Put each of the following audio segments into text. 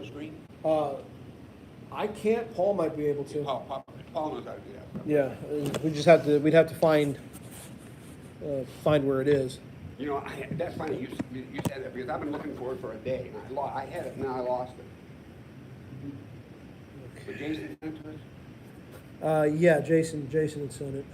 the screen? I can't, Paul might be able to. Paul knows how to do that. Yeah, we'd have to find where it is. You know, that's funny you said that because I've been looking for it for a day. And I had it, and now I lost it. But Jason sent it to us? Yeah, Jason had sent it.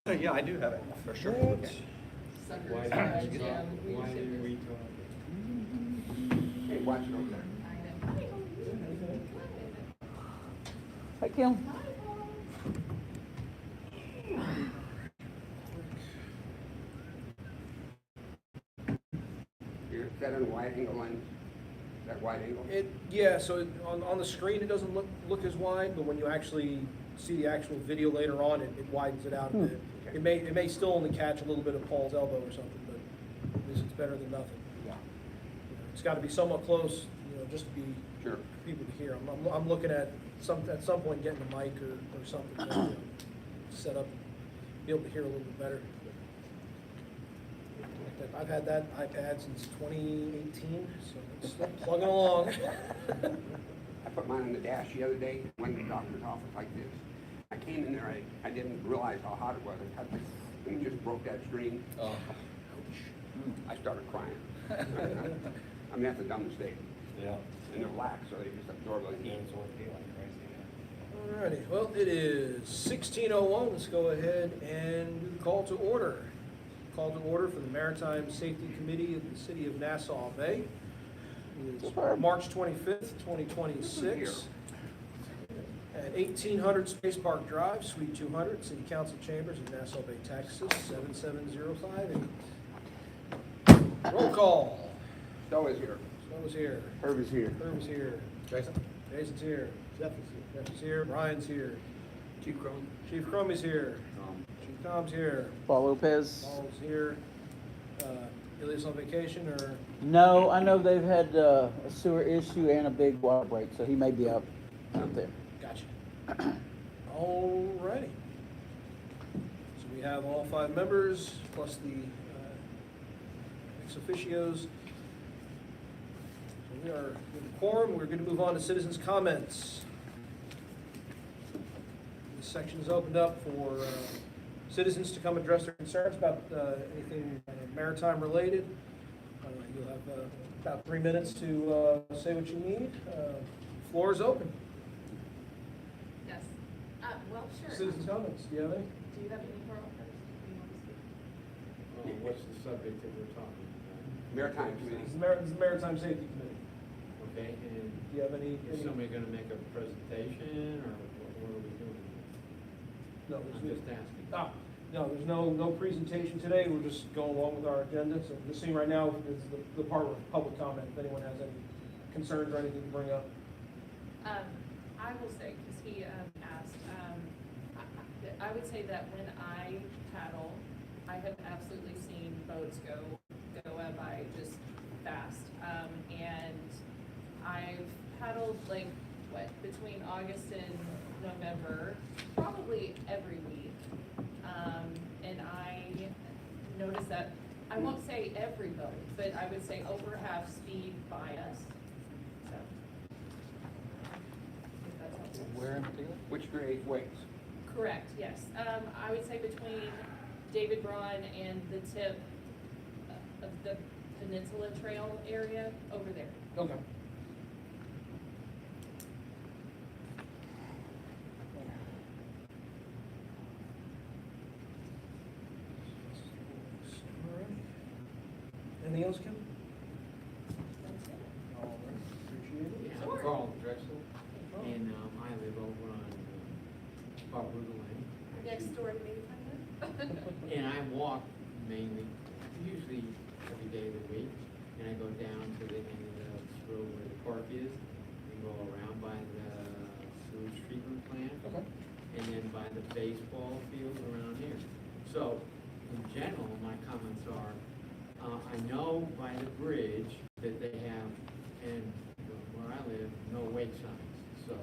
Yeah, I do have it, for sure. What? Suckers, Hey, watch it over there. Hi, Kim. Is that on wide angle lens? That wide angle? Yeah, so on the screen, it doesn't look as wide, but when you actually see the actual video later on, it widens it out a bit. It may still only catch a little bit of Paul's elbow or something, but at least it's better than nothing. Yeah. It's got to be somewhat close, just to be Sure. for people to hear. I'm looking at some point getting a mic or something set up, be able to hear a little bit better. I've had that iPad since 2018, so it's plugging along. I put mine on the dash the other day, went to the doctor's office like this. I came in there, I didn't realize how hot it was. I touched it, and it just broke that screen. Oh. I started crying. I mean, that's a dumb mistake. Yeah. And they're lax, so they just absorb the heat. Alrighty, well, it is 16:01. Let's go ahead and do the call to order. Call to order for the Maritime Safety Committee of the City of Nassau Bay. It's March 25th, 2026. At 1800 Space Park Drive, Suite 200, City Council Chambers in Nassau Bay, Texas, 77058. Roll call. Stowe is here. Snow is here. Herb is here. Herb is here. Jason? Jason's here. Jeff is here. Brian's here. Chief Crone? Chief Cromie's here. Chief Tom's here. Paul Lopez. Paul's here. Ilias on vacation or? No, I know they've had a sewer issue and a big water break, so he may be out there. Gotcha. Alrighty. So we have all 5 members plus the ex officios. So we are with the quorum. We're going to move on to citizens' comments. This section is opened up for citizens to come address their concerns about anything maritime related. You'll have about 3 minutes to say what you need. Floor is open. Yes. Well, sure. Citizens' comments, do you have any? Do you have any for all first? Do you want to speak? What's the subject that we're talking about? Maritime This Committee. is the Maritime Safety Committee. Okay, and Do you have any? is somebody gonna make a presentation, or what are we doing? No, I'm there's just asking. no, there's no presentation today. We're just going along with our agenda. So the scene right now is the part of public comment. If anyone has any concerns or anything to bring up. I will say, because he asked, I would say that when I paddle, I have absolutely seen boats go by just fast. And I've paddled between August and November, probably every week. And I noticed that, I won't say every boat, but I would say over half speed by us. So. If that's helpful. Where in particular? Which grade weights? Correct, yes. I would say between David Braun and the tip of the Peninsula Trail area over there. Okay. Anything else, Kim? That's it. All right, appreciate it. Yeah, Sure. I'm Carl Drexel, and I live over on Barbuda Lane. Next door to me, kind of. And I walk mainly, usually every day of the week, and I go down to the end of the road where the park is, and go around by the sewage treatment plant, Okay. and then by the baseball field around here. So, in general, my comments are, I know by the bridge that they have, and where I live, no wake signs. So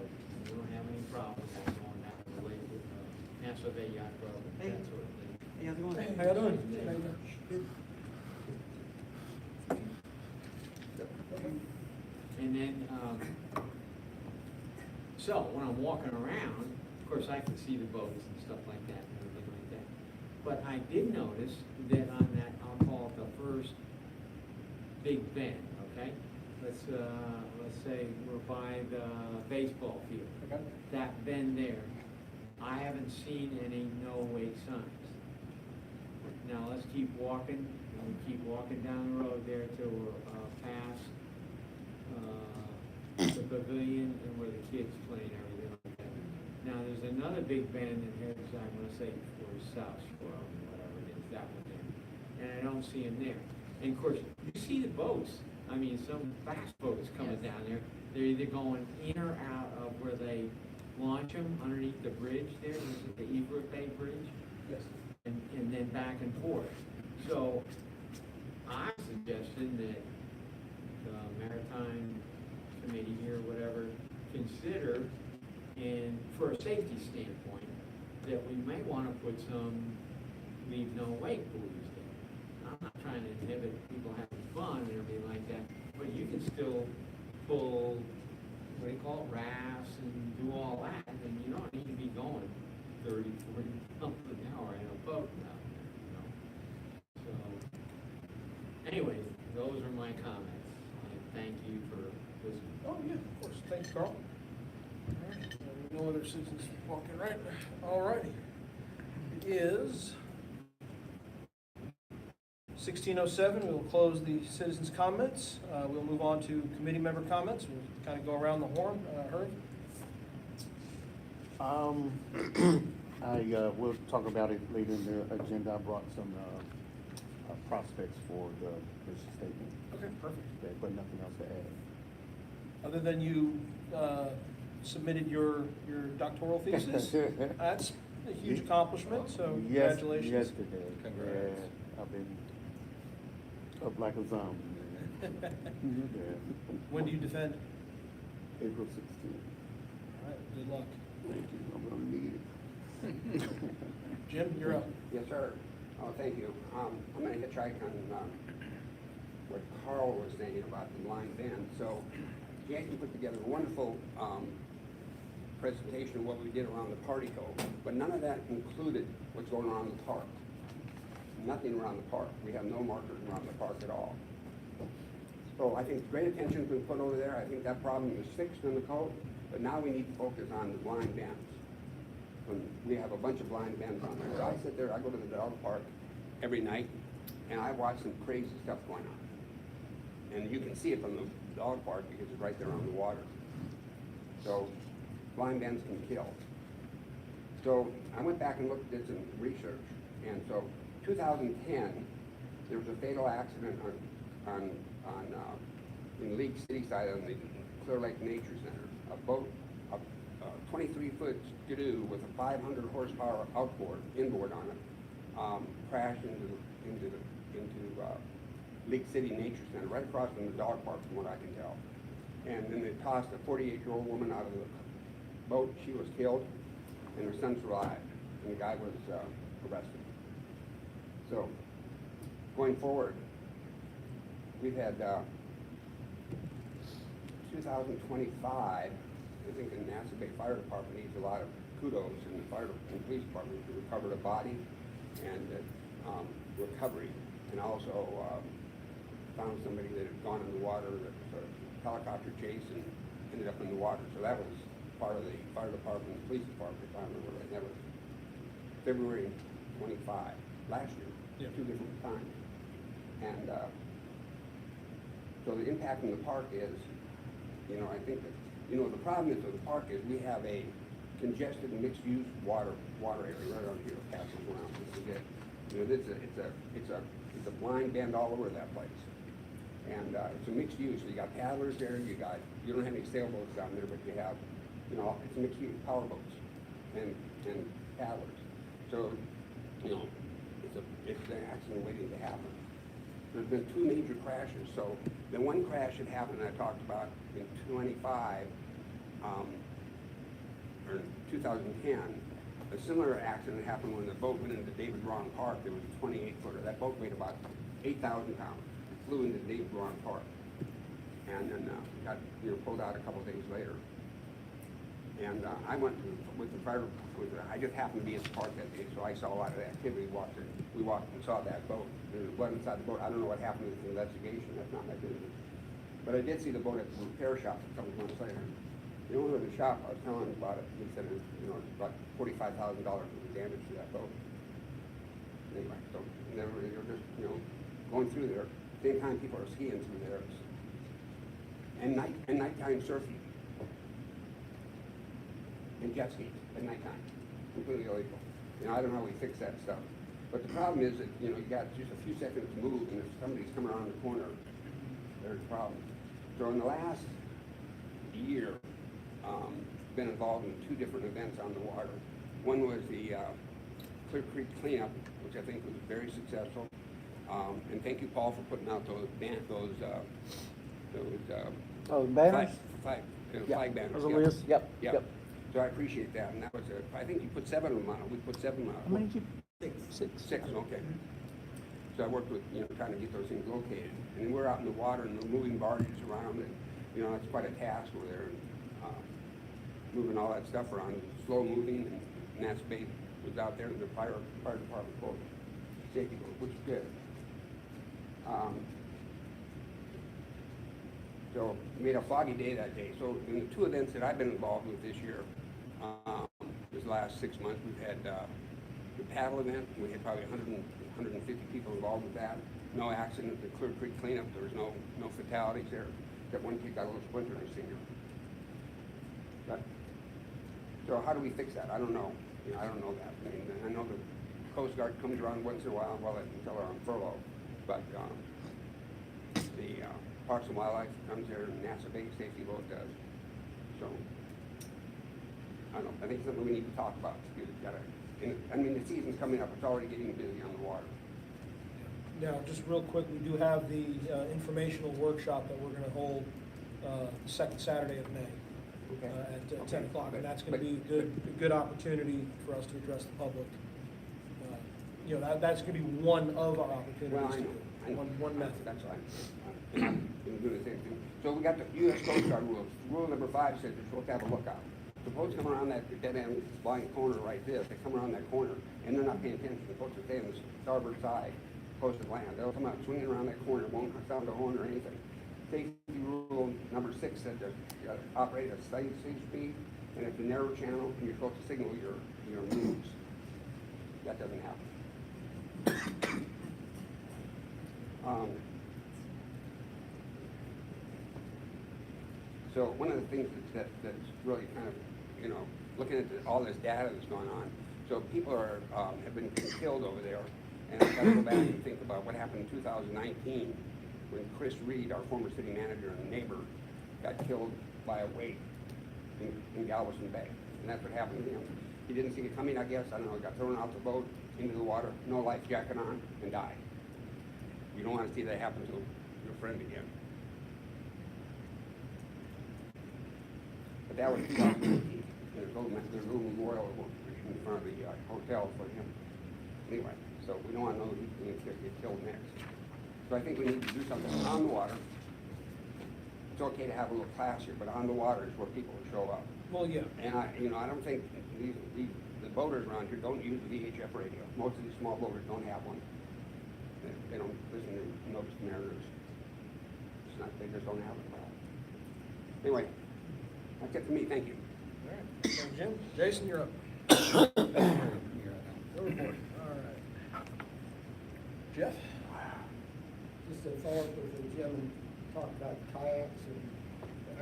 we don't have any problem with going down to the lake with Nassau Bay Yacht Club, that sort of thing. Hey, how you doing? How you doing? And then, so when I'm walking around, of course, I can see the boats and stuff like that and everything like that. But I did notice that on that, I'll call it the first big bend, okay? Let's say we're by the baseball field. Okay. That bend there, I haven't seen any no wake signs. us keep walking, and we keep walking down the road there till we're, past, the pavilion and where the kids play and everything like that. Now, there's another big bend that heads, I wanna say, towards South Shore, or whatever it is, that one there, and I don't see them there. And of course, you see the boats, I mean, some fast boats coming Yes. down there, they're either going in or out of where they launch them underneath the bridge there, is it the Ebra Bay Bridge? Yes. And then back and forth. So, I'm suggesting that the Maritime Committee here, whatever, consider, and for a safety standpoint, that we may wanna put some leave no wake buoys there. I'm not trying to inhibit people having fun and everything like that, but you can still pull, what do you call it, rafts and do all that, and you don't need to be going 30, 40 miles an hour in a boat out there, you know? So, anyway, those are my comments, and thank you for listening. Oh, yeah, of course. Thanks, Carl. All right. No other citizens walking, right? All righty. It is 16:07. We'll close the citizens' comments. We'll move on to committee member comments. We'll kind of go around the horn. Herb? We'll talk about it later in the agenda. I brought some, prospects for the mission statement, Okay, perfect. okay, but nothing else to add. Other than you submitted your doctoral thesis, that's a huge accomplishment, so Yes, congratulations. yesterday. Congrats. Yeah, I've been up like a zombie, man. Yeah. When do you defend? April 16th. All right, good luck. Thank you, I'm gonna need it. Jim, you're up. Yes, sir. Oh, thank you. I'm gonna hitchhike on, what Carl was saying about the blind band. So Jason put together a wonderful, presentation of what we did around the party cove, but none of that included what's going on in the park. Nothing around the park. We have no markers around the park at all. So I think great attention's been put over there. I think that problem is fixed in the code, but now we need to focus on the blind bands. When we have a bunch of blind bands on there. So I sit there, I go to the dog park every night, and I watch some crazy stuff going on. And you can see it from the dog park because it's right there on the water. So blind bands can kill. So I went back and looked at some research, and so 2010, there was a fatal accident in League City side on the Clear Lake Nature Center. A boat, a 23-foot skidoo with a 500 horsepower outboard, inboard on it, crashed into League City Nature Center, right across from the dog park, from what I can tell. And then they tossed a 48-year-old woman out of the boat. She was killed, and her son survived, and the guy was arrested. So, going forward, we've had 2025, I think the Nassau Bay Fire Department needs a lot of kudos, and the fire and police department to recover the body and recovery, and also found somebody that had gone in the water, that was a helicopter chase and ended up in the water. So that was part of the fire department and police department, if I remember right. That was February 25, last year, Yeah. 2 different times. And so the impact in the park is, I think that, the problem is with the park is we have a congested mixed-use water area right around here, Castle Ground. It's a blind bend all over that place. And it's a mixed use. So you got paddlers there, you don't have any sailboats down there, but you have, it's a mixed use, power boats and paddlers. So, it's an accident waiting to happen. There's been 2 major crashes. So the one crash that happened I talked about in 25, or 2010, a similar accident happened when the boat went into David Braun Park. There was a 28-footer. That boat weighed about 8,000 pounds. It flew into David Braun Park, and then got pulled out a couple days later. And I went with the fire. I just happened to be at the park that day, so I saw a lot of activity. We walked and saw that boat. There was blood inside the boat. I don't know what happened with the investigation. That's not my business. But I did see the boat at the repair shop a couple months later. The owner of the shop, I was telling him about it. He said it was, about $45,000 worth of damage to that boat. Anyway, so never going through there, same time people are skiing through there. And nighttime surfing. And jet skis at nighttime, completely illegal. I don't know how we fix that stuff. But the problem is that, you got just a few seconds to move, and if somebody's coming around the corner, there's a problem. So in the last year, been involved in 2 different events on the water. One was the Clear Creek cleanup, which I think was very successful. And thank you, Paul, for putting out those banners? flag banners. Those are lists? Yep. So I appreciate that, and that was I think you put 7 of them on it. We put 7 on it. How many did you? Six. 6, okay. So I worked with, trying to get those things located. And then we're out in the water and we're moving barges around, and, it's quite a task over there. Moving all that stuff around, slow moving, and Nassau was out there, and the fire department boat, safety boat, which is good. So we made a foggy day that day. So in the 2 events that I've been involved with this year, this last 6 months, we've had the paddle event. We had probably 150 people involved with that. No accident. The Clear Creek cleanup, there was no fatalities there. That one kid got a little splinter in his finger. But, so how do we fix that? I don't know. I don't know that. I know the Coast Guard comes around once in a while until they're on furlough. But the Parks and Wildlife comes there, and Nassau Bay Safety Boat does. So, I don't know. I think it's something we need to talk about. The season's coming up. It's already getting busy on the water. Now, just real quick, we do have the informational workshop that we're gonna hold the second Saturday of May at 10 o'clock, and that's gonna be a good opportunity for us to address the public. That's gonna be one of our opportunities. Well, I know. One method. That's right. I'm gonna do the same thing. So we got the U.S. Coast Guard rules. Rule number 5 says you're supposed to have a lookout. The boats come around that dead end blind corner right there. They come around that corner, and they're not paying attention. The boats are staying on the starboard side, close to land. They'll come out swinging around that corner, won't sound a horn or anything. Safety rule number 6 said that you gotta operate at safe speed, and it's a narrow channel, and you're supposed to signal your moves. That doesn't happen. So one of the things that's really kind of, looking at all this data that's going on, so people have been killed over there, and I've got to go back and think about what happened in 2019 when Chris Reed, our former city manager and neighbor, got killed by a wake in Galveston Bay, and that's what happened to him. He didn't see it coming, I guess. I don't know. He got thrown out the boat into the water, no life jacket on, and died. You don't want to see that happen to your friend again. But that was 2018. There's a little memorial in front of the hotel for him. Anyway, so we don't want to know who's going to get killed next. So I think we need to do something on the water. It's okay to have a little class here, but on the water is where people will show up. Well, yeah. And I don't think the boaters around here don't use the VHF radio. Most of these small boaters don't have one. They don't listen to Notice Mariners. They just don't have it. Anyway, that's it for me. Thank you. All right. So, Jim, Jason, you're up. No report. All right. Jeff? Just to follow up with what Jim talked about kayaks, and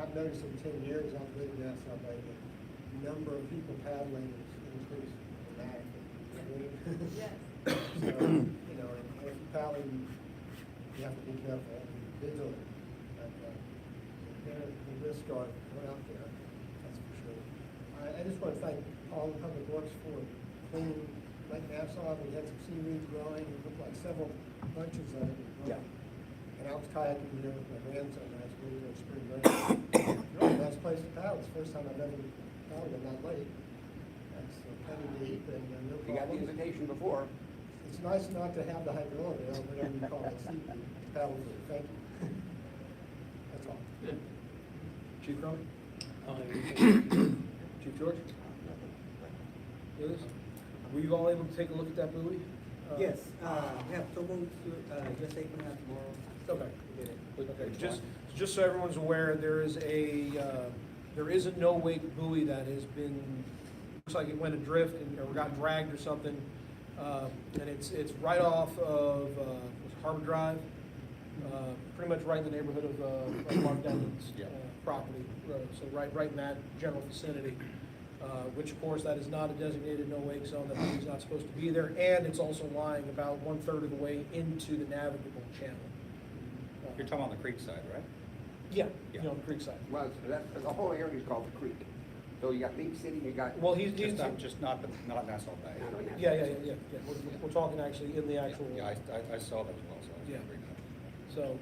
I've noticed in 10 years I've lived in Nassau Bay, the number of people paddling has increased dramatically. Yes. So, and if you're paddling, you have to be careful and vigilant. But, the risks are going out there, that's for sure. I just want to thank all the Public Works for cleaning Lake Nassau. We had some seaweed growing, it looked like several bunches of it. Yeah. And I was kayaking there with my grandson last week in spring break. Really nice place to paddle. It's the first time I've ever paddled in that lake. It's plenty deep and no You got the problem. invitation before. It's nice not to have the hydraulic, or whatever you call it, seaweed paddle through. Thank you. That's all. Chief Cronin? Chief George? Yes. Were you all able to take a look at that buoy? Yes, we have Togo, USA coming out tomorrow. Okay. We did it. Okay, just so everyone's aware, there is a no-wake buoy that has been, looks like it went adrift or got dragged or something. And it's right off of Harbor Drive, pretty much right in the neighborhood of Mark Denton's property. So right in that general vicinity, which of course that is not a designated no-wake zone, that is not supposed to be there, and it's also lying about 1/3 of the way into the navigable channel. You're talking on the creek side, right? Yeah, you know, on the creek side. Well, the whole area is called the creek. So you got League City, you got. Well, he's Just not Nassau Bay. Not on that yeah. side. We're talking actually in the actual. Yeah, I saw that as well, so I was Yeah. wondering that. So,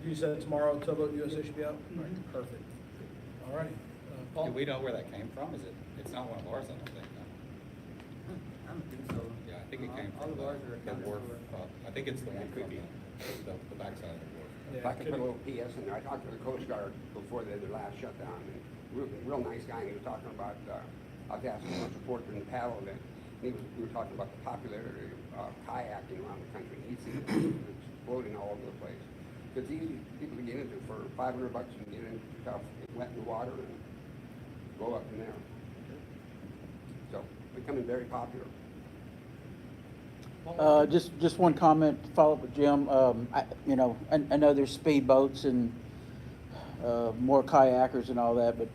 you said tomorrow Towboat USA should be out? Mhm. Perfect. All righty. Paul? Do we know where that came from? It's not one of ours, I don't think, no? I don't think so. Yeah, I think it came All from of ours are the accounted wharf, for. I think it's the one from the backside of the wharf. If I could could- put a little PS in there, I talked to the Coast Guard before they did their last shutdown, and real nice guy, and he was talking about, I was asking for support during the paddle event, and we were talking about the popularity of kayaking around the country, and he's it's exploding all over the place. It's easy for people to get into for $500 and get into stuff, get wet in the water, and go up from there. So, becoming very popular. Just one comment, to follow up with Jim. I know there's speed boats and more kayakers and all that, but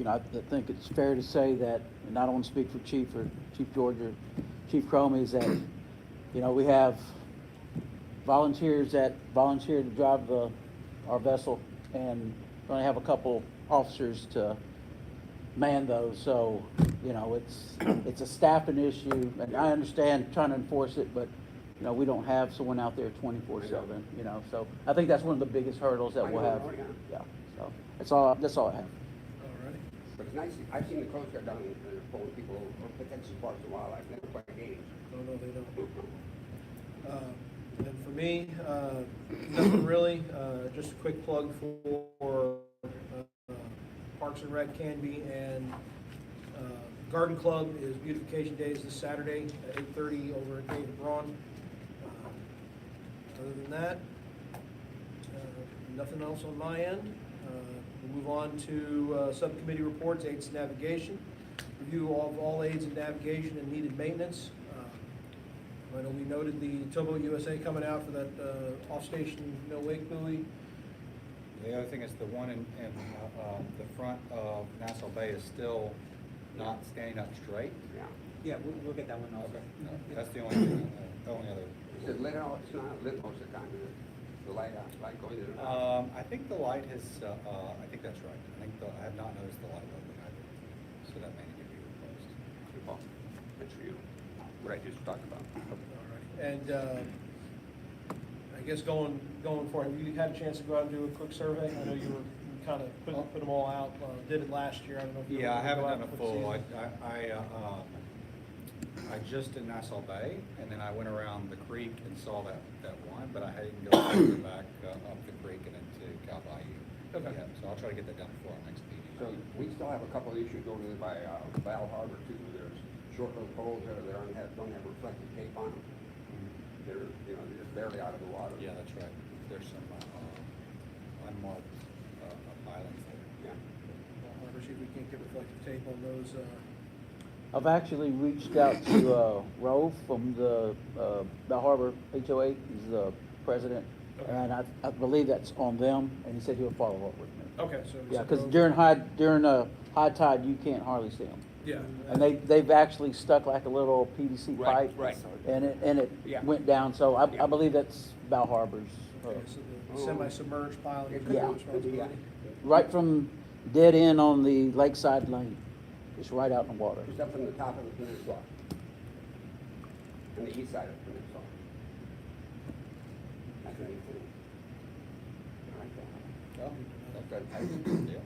I think it's fair to say that, and I don't want to speak for Chief George or Chief Cromie, is that we have volunteers that volunteer to drive our vessel, and we only have a couple officers to man those. So it's a staffing issue, and I understand trying to enforce it, but we don't have someone out there 24/7. So I think that's one of the biggest hurdles that we'll have. Yeah. So that's all I have. All righty. But it's nice, I've seen the Coast Guard down there pulling people over, protecting parts of wildlife, they don't play games. No, they don't. And for me, nothing really, just a quick plug for Parks and Rec Canby, and Garden Club is Beautification Days this Saturday at 8:30 over at David Braun. Other than that, nothing else on my end. We'll move on to subcommittee reports, aids and navigation. Review of all aids and navigation and needed maintenance. I know we noted the Towboat USA coming out for that off-station no wake buoy. The other thing is the one in the front of Nassau Bay is still not standing up straight. Yeah. Yeah, we'll get that one also. No, that's the only thing, the only other. Is it lit out? It's not lit most of the time, is it? The light going to the. I think the light has, I think that's right. I have not noticed the light open either, so that may need to be replaced. Well, that's for you, what I just talked about. And I guess going forward, have you had a chance to go out and do a quick survey? I know you kind of put them all out, did it last year, I don't know if you. Yeah, I haven't go out done a for the full, season. I just did Nassau Bay, and then I went around the creek and saw that one, but I hadn't go all the way back up the creek and into Cal Bayou. Okay. yet, so I'll try to get that done before our next meeting. So we still have a couple of issues over there by Val Harbor too. There's short little poles there that don't have reflective tape on them. They're just barely out of the water. Yeah, that's right. There's some unmarked islands there. Yeah. We'll see if we can't get reflective tape on those. I've actually reached out to Rove from the Harbor HOA. He's the president, Okay. and I believe that's on them. And he said he'll follow up with me. Okay, so. Yeah, because during high tide, you can't hardly see them. Yeah. And they've actually stuck like a little PVC Right, pipe. right. And it Yeah. went down. So Yeah. I believe that's Val Harbor's. Okay, so the semi-submerged piling. is Yeah. their responsibility. Right from dead end on the lakeside lane. It's right out in the water. Just up from the top of the peninsula. On the east side of the peninsula. That's a neat thing. I like that. Oh, That's good deal.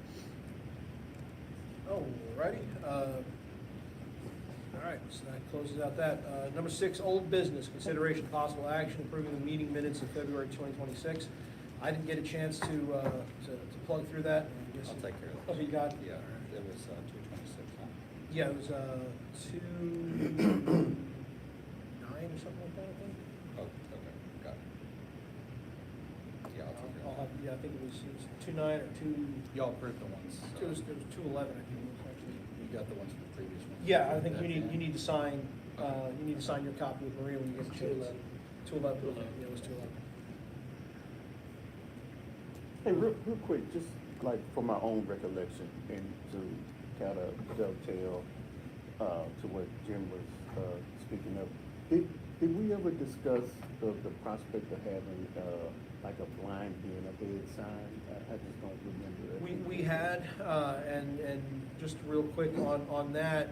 Alrighty, all right, so that closes out that. Number 6, old business, consideration possible action approving the meeting minutes of February 2026. I didn't get a chance to plug through that. I guess- I'll take care of Oh, that. you got? Yeah, it was 226, huh? Yeah, it was 2/9 or something like that, I think. Oh, okay, got it. Yeah, I'll take care I'll of have, that. yeah, I think it was 2/9 or 2, Y'all approved the ones. it was 2/11, I think it was actually. You got the ones from the previous ones. Yeah, I think you need to sign You need to sign your copy with Maria when you get the chance. 211. Yeah, it was 211. Hey, real quick, just like for my own recollection and to kind of dovetail to what Jim was speaking of, did we ever discuss the prospect of having like a blind being a head sign? I just don't remember that. We had, and just real quick on that,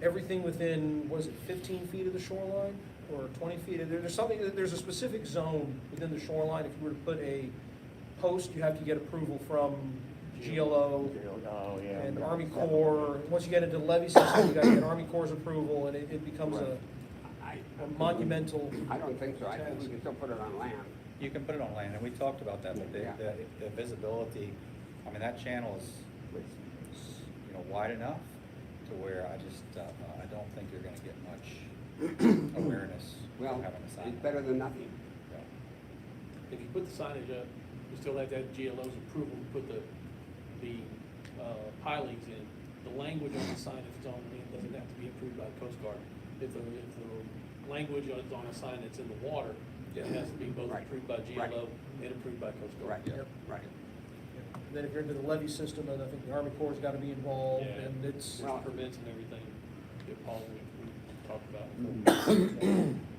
everything within, was it 15 feet of the shoreline or 20 feet? There's a specific zone within the shoreline. If you were to put a post, you have to get approval from GLO Oh, yeah. and Army Corps. Once you get into the levee system, you gotta get Army Corps' approval, and it becomes a monumental. I don't think so. I think we can still put it on land. You can put it on land, and we talked about that, but Yeah. the visibility, I mean, that channel is, you know, wide enough to where I just, I don't think you're gonna get much awareness Well, from having a sign. it's better than nothing. If you put the signage up, you still have to have GLO's approval to put the pilings in. The language on the sign, if it's on land, doesn't have to be approved by the Coast Guard. If the language is on a sign that's in the water, it has to be both Right. approved by Right. GLO and approved by Coast Guard. Right, Yep. right. And then if you're into the levee system, then I think the Army Corps has gotta be involved, Yeah. and it's. There's permits and everything that Paul we talked about.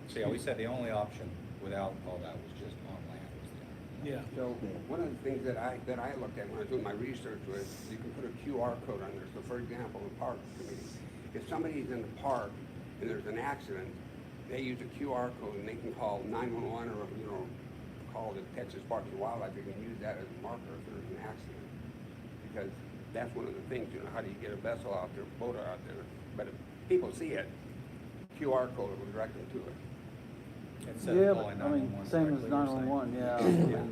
So, yeah, we said the only option without all that was just on land was the only. Yeah. So, one of the things that I looked at when I was doing my research was, you can put a QR code on there. So for example, the park committee, if somebody's in the park and there's an accident, they use a QR code and they can call 911 or, you know, call the Texas Parks and Wildlife. They can use that as a marker if there's an accident. Because that's one of the things, you know, how do you get a vessel out there, boat out there? But if people see it, QR code will direct them to it. Instead Yeah, of but, calling I mean, 911 same as directly, you're saying. 911, yeah. Yeah.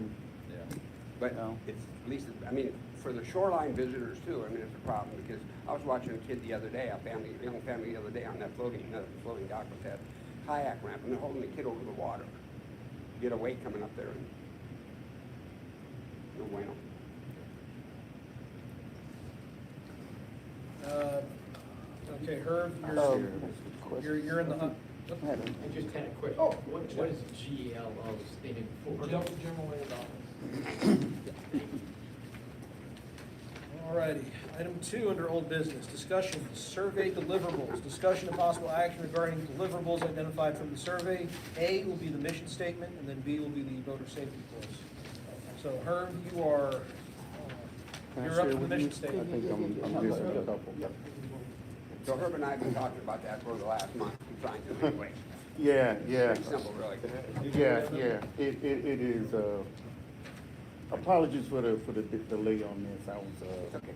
Yeah. But No. it's, at least, I mean, for the shoreline visitors too, I mean, it's a problem, because I was watching a kid the other day, a young family the other day on that floating dock with that kayak ramp, and they're holding the kid over the water. Get a wake coming up there, and no bueno. Okay, Herb, you're in the hunt. I just had a question. Oh, What does GLO stand for? General Land Office. All righty. Item 2 under old business, discussion, survey deliverables. Discussion of possible action regarding deliverables identified from the survey. A will be the mission statement, and then B will be the voter safety course. So Herb, you're up for the mission I statement. think I'm missing a couple. So Herb and I have been talking about that for the last month, trying to anyway. Yeah. Pretty simple, really. Yeah. It is, apologies for the delay on this. I was, Okay.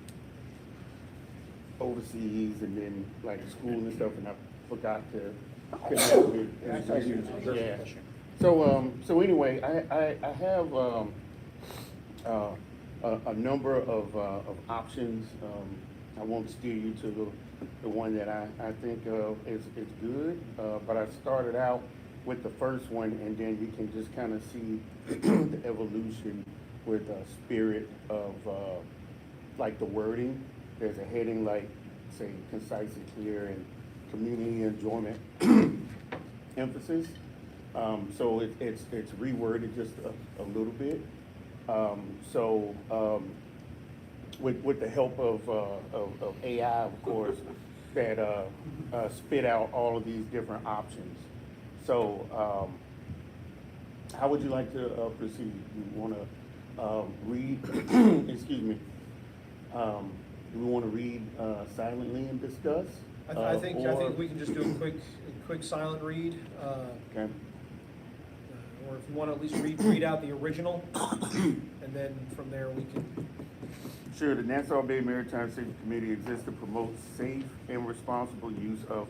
overseas and then like school and stuff, and I forgot to connect with. Yeah. So anyway, I have, a number of options. I won't steer you to the one that I think is good, but I started out with the first one, and then you can just kind of see the evolution with spirit of like the wording. There's a heading like, say, concise and clear and community enjoyment emphasis. So it's reworded just a little bit. With the help of AI, of course, that spit out all of these different options. So how would you like to proceed? You want to read, excuse me, do we want to read silently and discuss? I think or- we can just do a quick silent read. Okay. Or if you want to at least read out the original, and then from there we can. Sure, the Nassau Bay Maritime Safety Committee exists to promote safe and responsible use of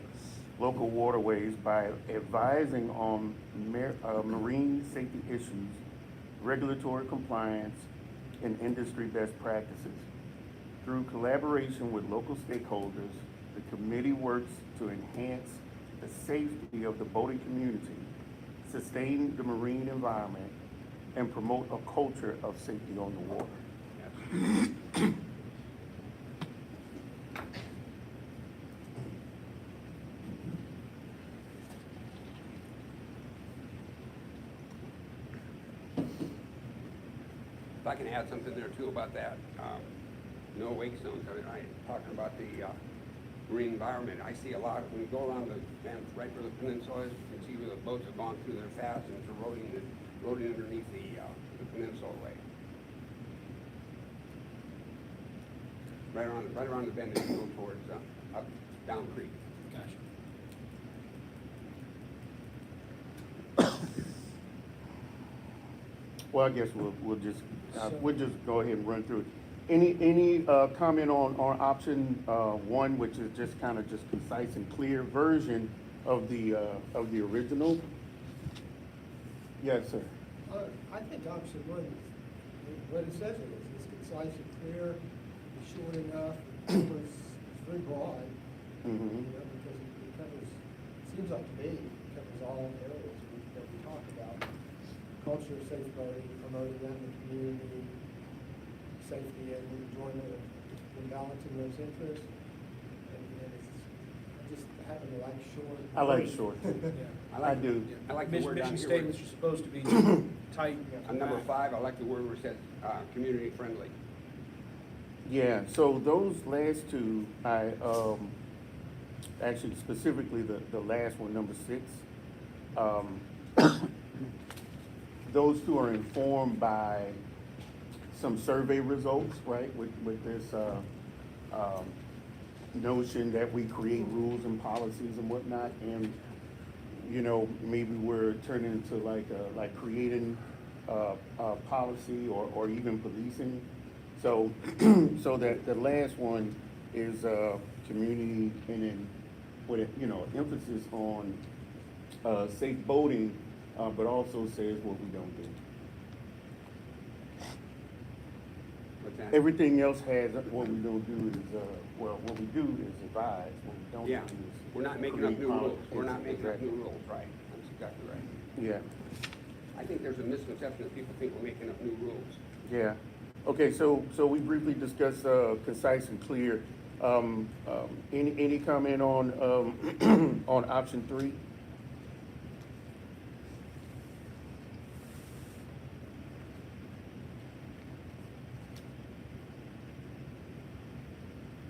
local waterways by advising on marine safety issues, regulatory compliance, and industry best practices. Through collaboration with local stakeholders, the committee works to enhance the safety of the boating community, sustain the marine environment, and promote a culture of safety on the water. If I can add something there too about that, no wake zones, talking about the marine environment, I see a lot, when you go around the bend, right where the peninsula is, you can see where the boats have gone through there fast and it's eroding underneath the peninsula way. Right around the bend as you go towards, up, down creek. Gotcha. Well, I guess we'll just go ahead and run through it. Any comment on option one, which is just kind of just concise and clear version of the original? Yes, sir. I think option one, what it says it is, it's concise and clear, it's short enough, it's very broad. Mm-hmm. You know, because it covers, seems like to me, it covers all areas that we talk about. Culture, safeguarding, promoting that in the community, safety and enjoyment and balancing those interests. And I just happen to like short. I like short. Yeah. I do. I like the word down Mission here. statements are supposed to be tight. On number 5, I like the word where it says, community friendly. Yeah, so those last two, I, actually specifically the last one, number 6, those two are informed by some survey results, right, with this, notion that we create rules and policies and whatnot, and, you know, maybe we're turning into like creating, policy or even policing. So, so that the last one is, community, and then with it, you know, emphasis on, safe boating, but also says what we don't do. What's that? Everything else has, what we don't do is, well, what we do is advise, what we don't Yeah, do is. we're not making up create new rules. policies. We're not making up Exactly. new rules, right? That's exactly right. Yeah, I think there's a misconception that people think we're making up new rules. yeah. Okay, so we briefly discussed, concise and clear. Any comment on, on option 3?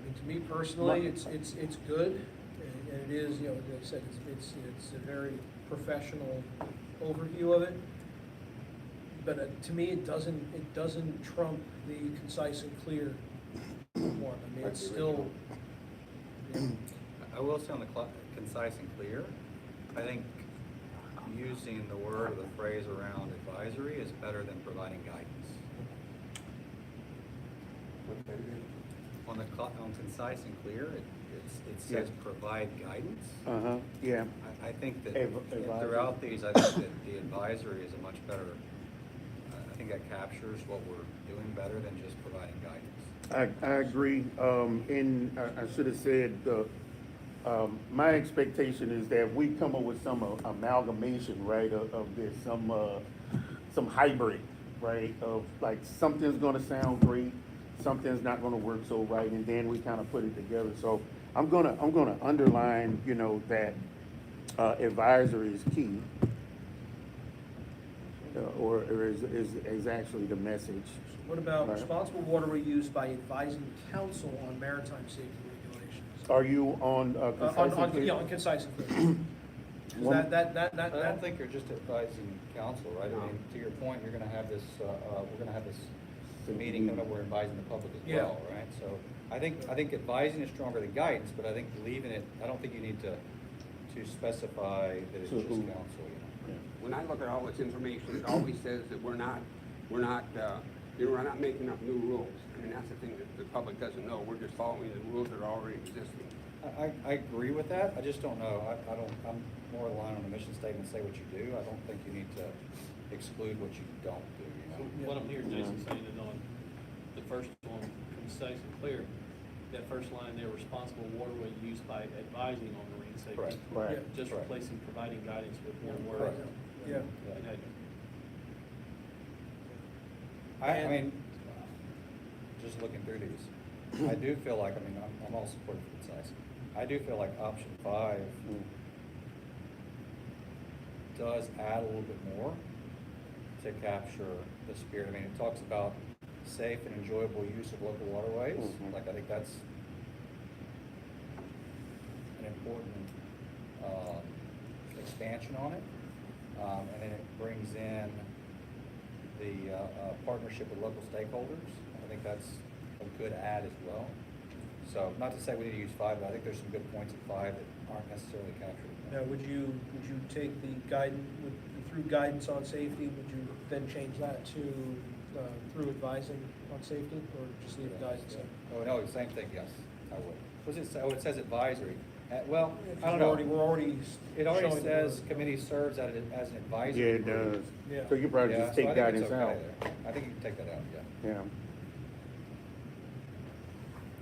I mean, to me personally, it's good, and it is, you know, like I said, it's a very professional overview of it. But to me, it doesn't trump the concise and clear one. I mean, it's still, I will say on the concise and clear, I think using the word or the phrase around advisory is better than providing guidance. On concise and clear, it says provide guidance. Uh-huh, yeah. I think that Advisory. throughout these, I think that the advisory is a much better, I think that captures what we're doing better than just providing guidance. I agree, and I should have said, my expectation is that we come up with some amalgamation, right, of this, some hybrid, right, of like something's gonna sound great, something's not gonna work so right, and then we kind of put it together. So I'm gonna underline, you know, that advisory is key, or is actually the message. what about Right. responsible waterway use by advising council on maritime safety regulations? Are you on concise and clear? Yeah, on concise and clear. 'Cause that, I don't think you're just advising council, right? I mean, to your point, you're gonna have this, we're gonna have this meeting, that we're advising the public as Yeah. well, right? So I think advising is stronger than guidance, but I think leaving it, I don't think you need to specify that it's To just who? council, you know? When I look at all this information, it always says that we're not making up new rules. I mean, that's the thing that the public doesn't know. We're just following the rules that are already existing. I agree with that, I just don't know, I'm more aligned on the mission statement, say what you do, I don't think you need to exclude what you don't do, you know? What I'm hearing Jason saying is on the first one, concise and clear, that first line there, responsible waterway use by advising on marine safety. Correct. Right. Yeah. Just Correct. replacing providing guidance with one word. Correct. Yeah. And that- I mean, just looking through these, I do feel like, I mean, I'm all supportive of concise. I do feel like option 5 does add a little bit more to capture the spirit. I mean, it talks about safe and enjoyable use of local waterways. Mhm. Like, I think that's an important expansion on it. And then it brings in the partnership with local stakeholders. I think that's a good add as well. So, not to say we need to use 5, but I think there's some good points in 5 that aren't necessarily captured. Now, would you take the guidance, through guidance on safety, would you then change that to through advising on safety, or just leave guidance? Oh, no, same thing, yes, I would. What's it say? Oh, it says advisory. Well, I don't know. We're already It already showing says that committee serves as an advisory. Yeah, it group. does. Yeah. So you probably Yeah, just so I take think it's guidance okay out. there. I think you can take that out, yeah. Yeah.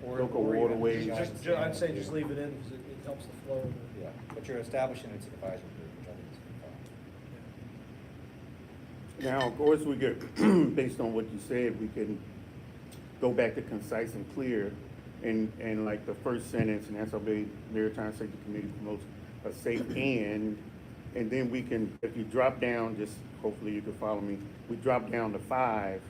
Or- Local or even waterways. guidance I'd say and- just leave it in, because it helps the flow. Yeah, but you're establishing it's an advisory group, which I think is fine. Now, of course, we get, based on what you said, we can go back to concise and clear. And like the first sentence, Nassau Bay Maritime Safety Committee promotes a safe and then we can, if you drop down, just hopefully you can follow me, we drop down to 5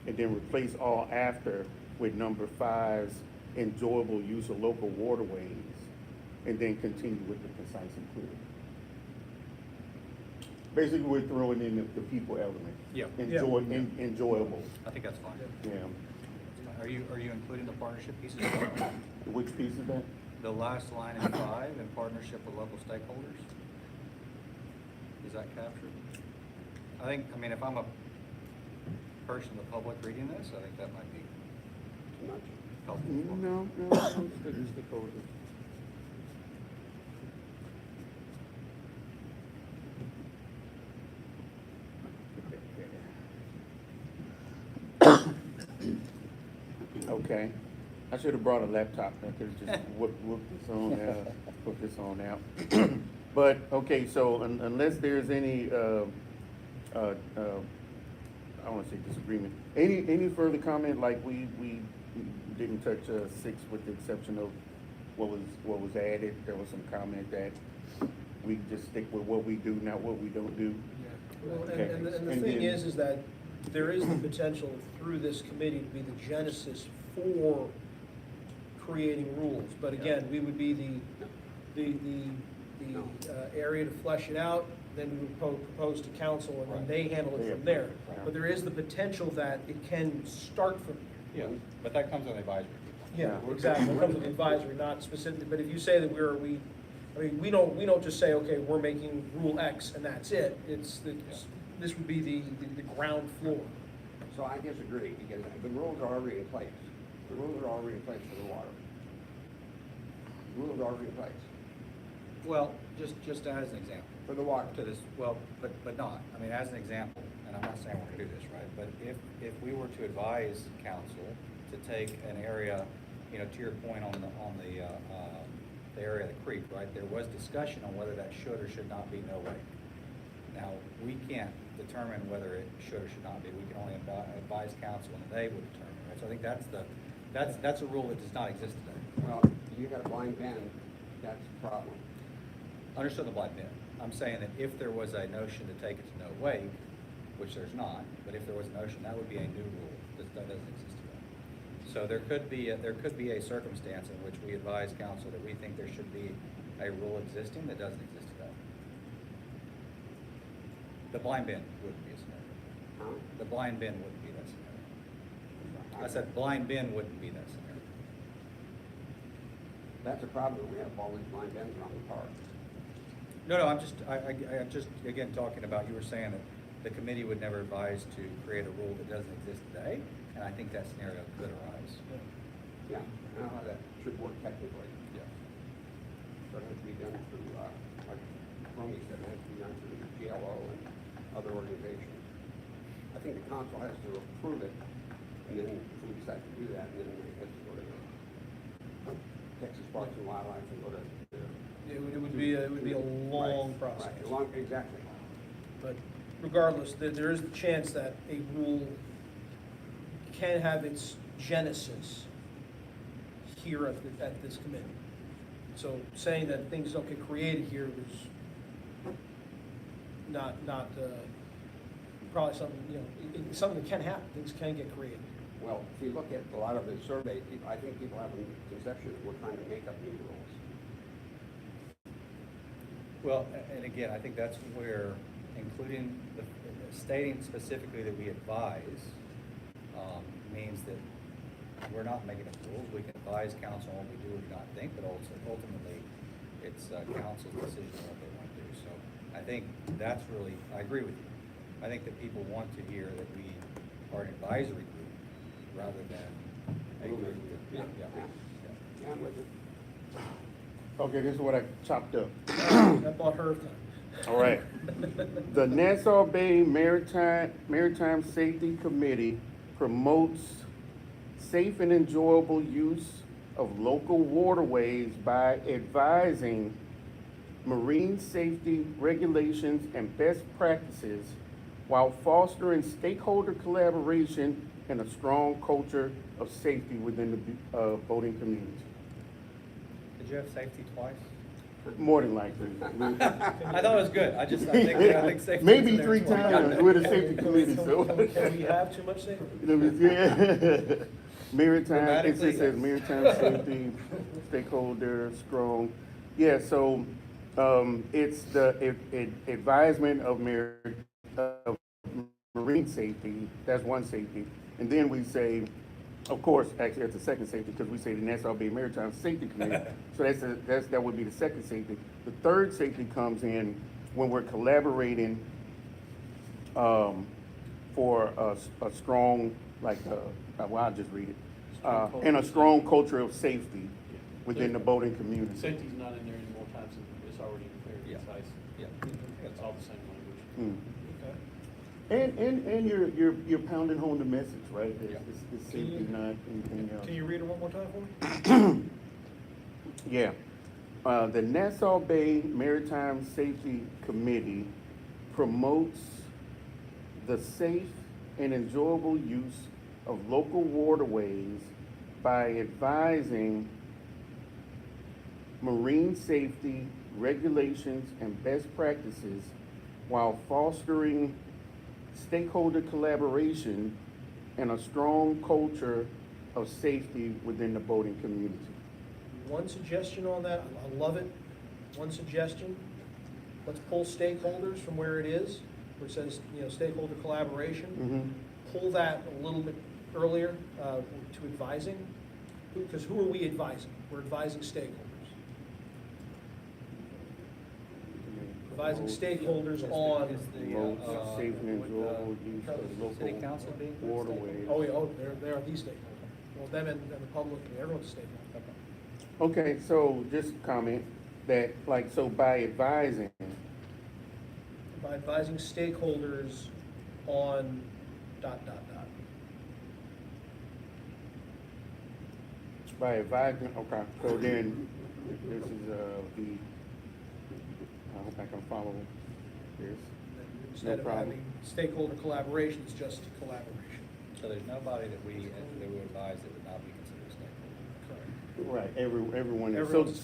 and then replace all after with number 5's enjoyable use of local waterways, and then continue with the concise and clear. Basically, we're throwing in the people element. Yeah. Enjoyable, I think that's fine. yeah. Are you including the partnership pieces as well? Which piece is that? The last line in 5, in partnership with local stakeholders? Is that captured? I mean, if I'm a person in the public reading this, I think that might be Too much. helpful. No, stick over it. Okay, I should have brought a laptop, I could have just whooped this on out. But, okay, so unless there's any, I don't wanna say disagreement, any further comment, like we didn't touch 6 with the exception of what was added, there was some comment that we just stick with what we do, not what we don't do. Well, Okay. and the And thing then- is that there is the potential through this committee to be the genesis for creating rules. But again, we would be the area to flesh it out, then we would propose to council, and then Right. they handle it from there. But there is the potential that it can start from, Yeah, but that comes with advisory. yeah, exactly, it comes with advisory, not specific, but if you say that we don't just say, okay, we're making rule X and that's it, this would be the ground floor. So I disagree, because the rules are already in place. The rules are already in place for the water. The rules are already in place Well, just as an example. for the water. To this, well, but not, I mean, as an example, and I'm not saying we're gonna do this, right, but if we were to advise council to take an area, you know, to your point on the area of the creek, right, there was discussion on whether that should or should not be no lake. Now, we can't determine whether it should or should not be, we can only advise council and they would determine, right, so I think that's a rule that does not exist today. Well, you got a blind bend, that's the problem. Understood the blind bend. I'm saying that if there was a notion to take it to no wake, which there's not, but if there was a notion, that would be a new rule that doesn't exist today. So there could be a circumstance in which we advise council that we think there should be a rule existing that doesn't exist today. The blind bend wouldn't be a scenario. Huh? The blind bend wouldn't be that scenario. I said blind bend wouldn't be that scenario. That's a problem, we have all these blind bends around the park. No, I'm just, again, talking about, you were saying that the committee would never advise to create a rule that doesn't exist today, and I think that scenario could arise. Yeah, I know how that should work technically. Yeah. But it has to be done through, like Romy said, it has to be done through the GLO and other organizations. I think the council has to approve it, and then if we decide to do that, then it has to go to the Texas Parks and Wildlife and go to. It would be a long process. Right, exactly. But regardless, there is the chance that a rule can have its genesis here at this committee. So saying that things don't get created here was not probably something, something that can happen, things can get created. Well, if you look at a lot of the survey, I think people have a conception that we're trying to make up new rules. Well, and again, I think that's where including stating specifically that we advise, means that we're not making up rules. We can advise council on what we do or do not think, but also ultimately, it's council's decision on what they want to do. So I think that's really, I agree with you. I think that people want to hear that we are an advisory group rather than a group. Yeah. I'm with you. Okay, this is what I chopped up. That bought her time. All right. The Nassau Bay Maritime Safety Committee promotes safe and enjoyable use of local waterways by advising marine safety regulations and best practices while fostering stakeholder collaboration and a strong culture of safety within the boating community. Did you have safety twice? More than likely. I thought it was good. I think safety. Maybe was in there 3 twice. times with a safety committee, so. Can we have too much safety? Yeah. Maritime, it Grammatically, just says yes. maritime safety, stakeholder, strong. Yeah, so, it's the advisement of marine safety, that's one safety. And then we say, of course, actually, that's the second safety, because we say the Nassau Bay Maritime Safety Committee. So that would be the second safety. The third safety comes in when we're collaborating, for a strong, well, I'll just read it. And a strong culture of safety within the boating community. Safety's not in there anymore, times it's already very Yeah. concise. Yeah. It's all the same language. Mm. And you're pounding home the message, right? Yeah. It's safety, not anything else. Can you read it one more time for me? Yeah. The Nassau Bay Maritime Safety Committee promotes the safe and enjoyable use of local waterways by advising marine safety regulations and best practices while fostering stakeholder collaboration and a strong culture of safety within the boating community. One suggestion on that, I love it. One suggestion, let's pull stakeholders from where it is, where it says, stakeholder collaboration. Pull that a little bit earlier to advising, because who are we advising? We're advising stakeholders. Advising stakeholders on, Promote safe and enjoyable use of City council being local waterways. they are these stakeholders. Well, them and the public, everyone's a stakeholder. Okay, so just comment that, so by advising, By advising stakeholders on ... by advising, okay, so then, this is, I hope I can follow this. Instead of problem. having stakeholder collaboration, it's just collaboration. So there's nobody that we advise that would not be considered a stakeholder. Correct. Right, everyone, is. Everyone's a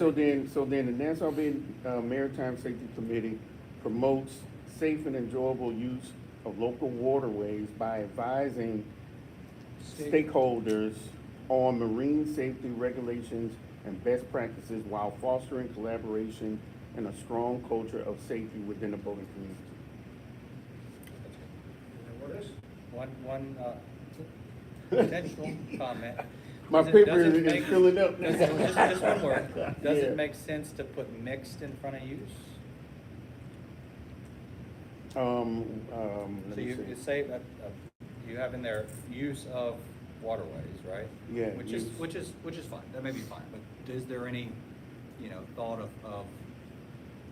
so then the Nassau Bay Maritime Safety Committee promotes safe and enjoyable use of local waterways by advising stakeholders on marine safety regulations and best practices while fostering collaboration and a strong culture of safety within the boating community. And what is? One potential comment. My Does it- paper does it is make- filling up. Just one word. Does Yeah. it make sense to put mixed in front of use? Let So me you see. say that, you have in there use of waterways, right? Yeah, Which use. is fine, that may be fine, but is there any, thought of,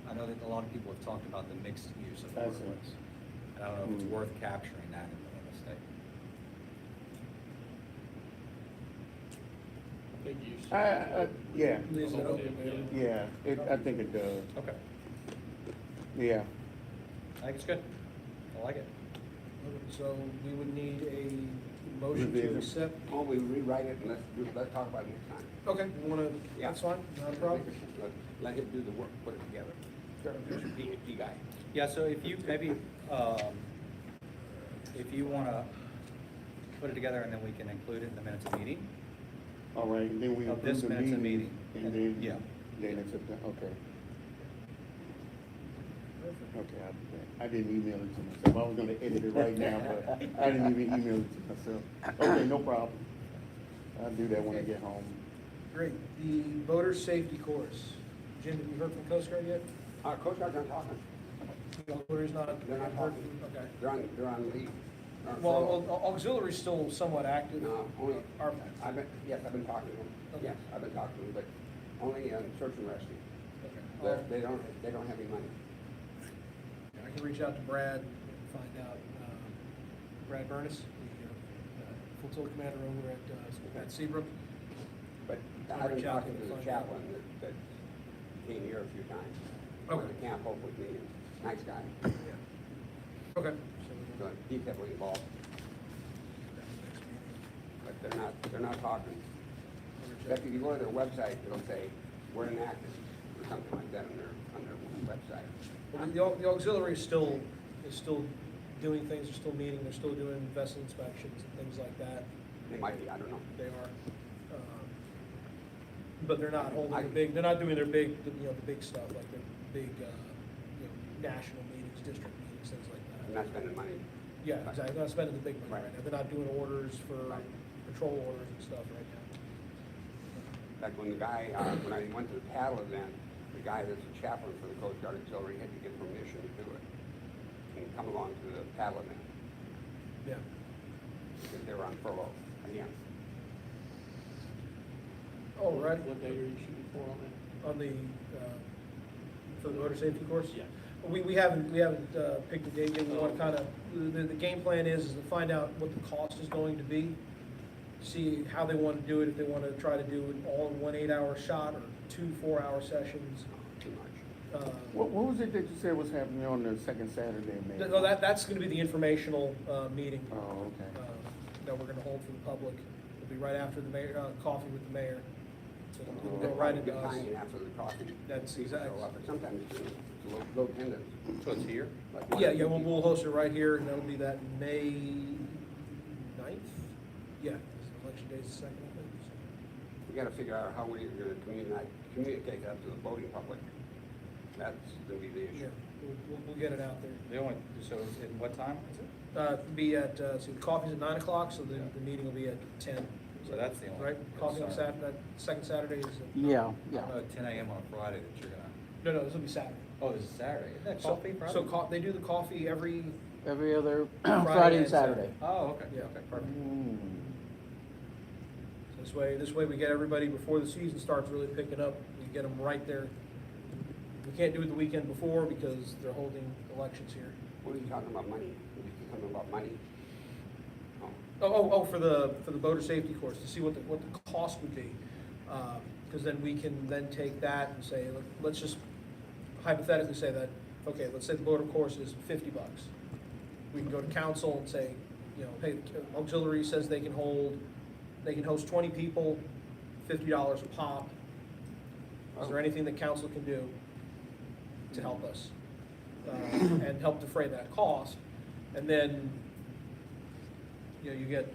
I know that a lot of people have talked about the mixed use of I see. waterways. And I don't know if it's worth capturing that in the statement. Big use. Yeah, Leaves it open. yeah, I think it does, Okay, yeah. I think it's good, I like it. So we would need a motion to Revision. accept. Oh, we rewrite it and let's talk about it next time. Okay, you wanna, Yeah. that's fine, not a problem. Let him do the work, put it together. He's a PhD guy. Yeah, so if you maybe, if you wanna put it together and then we can include it in the minutes of meeting. All right, and then we Of approve this the minutes of meeting. meeting. And then, Yeah. then it's, okay. Okay, I didn't email it to myself. I was gonna edit it right now, but I didn't even email it to myself. Okay, no problem. I'll do that when I get home. Great. The voter safety course. Jim, have you heard from Coast Guard yet? Coast Guard's not talking. The auxiliary's not? They're not heard- talking. Okay. They're on leave. They're on Well, furlough. auxiliary's still somewhat active. No, only, Our- yes, I've been talking to them. Okay. Yes, I've been talking to them, but only search and rescue. Okay. They don't have any money. I can reach out to Brad and find out, Brad Burness, the flotilla commander over at Seabrook. But I'll I've been reach out talking to to him the and find out. chaplain that came here a few times. Okay. The camp up with me, and nice guy. Yeah. Okay. So he's heavily involved, but they're not talking. In fact, if you go to their website, it'll say, we're inactive, or something like that on their website. Well, the auxiliary is still doing things, they're still meeting, they're still doing vessel inspections and things like that. They might be, I don't know. They are. But they're not holding the big, they're not doing their big, the big stuff, like the big, national meetings, district meetings, things like I'm that. not spending money. Yeah, exactly, they're not spending the big money Right. right now. They're not doing orders for Right. patrol orders and stuff right now. In fact, when the guy, when I went to the paddle event, the guy that's a chaplain for the Coast Guard Auxiliary had to get permission to do it. And come along to the paddle event, Yeah. because they were on furlough again. All right. What day are you shooting for on that? On the, for the motor safety course? Yeah. We haven't picked a date yet. We want to kind of, the game plan is to find out what the cost is going to be, see how they want to do it, if they want to try to do it all in one 8-hour shot or 2 4-hour sessions. Too much. What was it that you said was happening on the second Saturday in May? No, that's going to be the informational meeting Oh, okay. that we're going to hold for the public. It'll be right after the mayor, coffee with the mayor. So it'll go right into Good us. timing after the coffee. That's People exact- show up, but sometimes it's low attendance. So it's here? Like one Yeah, or two we'll people. host it right here, and that'll be that May 9th? Yeah, election day is the second, I think. We gotta figure out how we're gonna communicate that to the voting public. That's gonna be the Yeah, issue. we'll get it out there. The only, so it's at what time is it? Be at, so the coffee's at 9 o'clock, so the meeting will be at 10. So that's the only. Right, coffee on concern. Saturday, second Saturday is, Yeah, yeah. 10 a.m. on a Friday that you're gonna, no, this will be Saturday. oh, this is Saturday, isn't that So- coffee Friday? So they do the coffee every, Every other Friday Friday and and Saturday. Saturday. Oh, okay, Yeah. okay, perfect. this way we get everybody, before the season starts really picking up, we get them right there. We can't do it the weekend before because they're holding elections here. What are you talking about money? What are you talking about money? For the voter safety course, to see what the cost would be. Because then we can then take that and say, look, let's just hypothetically say that, okay, let's say the voter course is $50. We can go to council and say, hey, auxiliary says they can host 20 people, $50 a pop. Is there anything that council can do to help us? And help defray that cost? And then, you get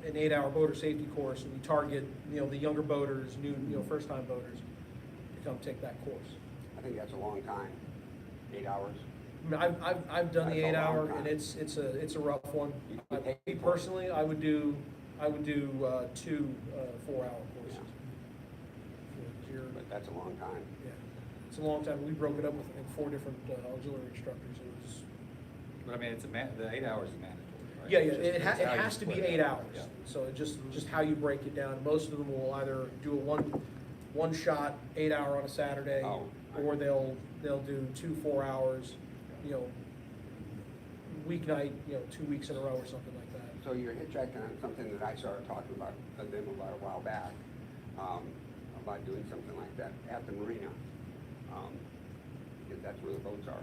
an 8-hour voter safety course, and we target, the younger voters, new, first-time voters to come take that course. I think that's a long time, 8 hours. I mean, I've done the That's a long 8-hour, time. and it's a rough one. You can pay Me for it. personally, I would do 2 4-hour courses. Yeah. But that's a long time. Yeah, it's a long time. We broke it up with, I think, 4 different auxiliary instructors. It was, But I mean, the 8 hours is mandatory, right? yeah, It's just- it it's how you has to be split it. 8 hours. Yeah. So it just how you break it down. Most of them will either do a one shot 8-hour on a Saturday, Oh, right. or they'll do 2 4 hours, weeknight, 2 weeks in a row or something like that. So you're hitchhiking on something that I started talking about them about a while back, about doing something like that at the marina, because that's where the boats are.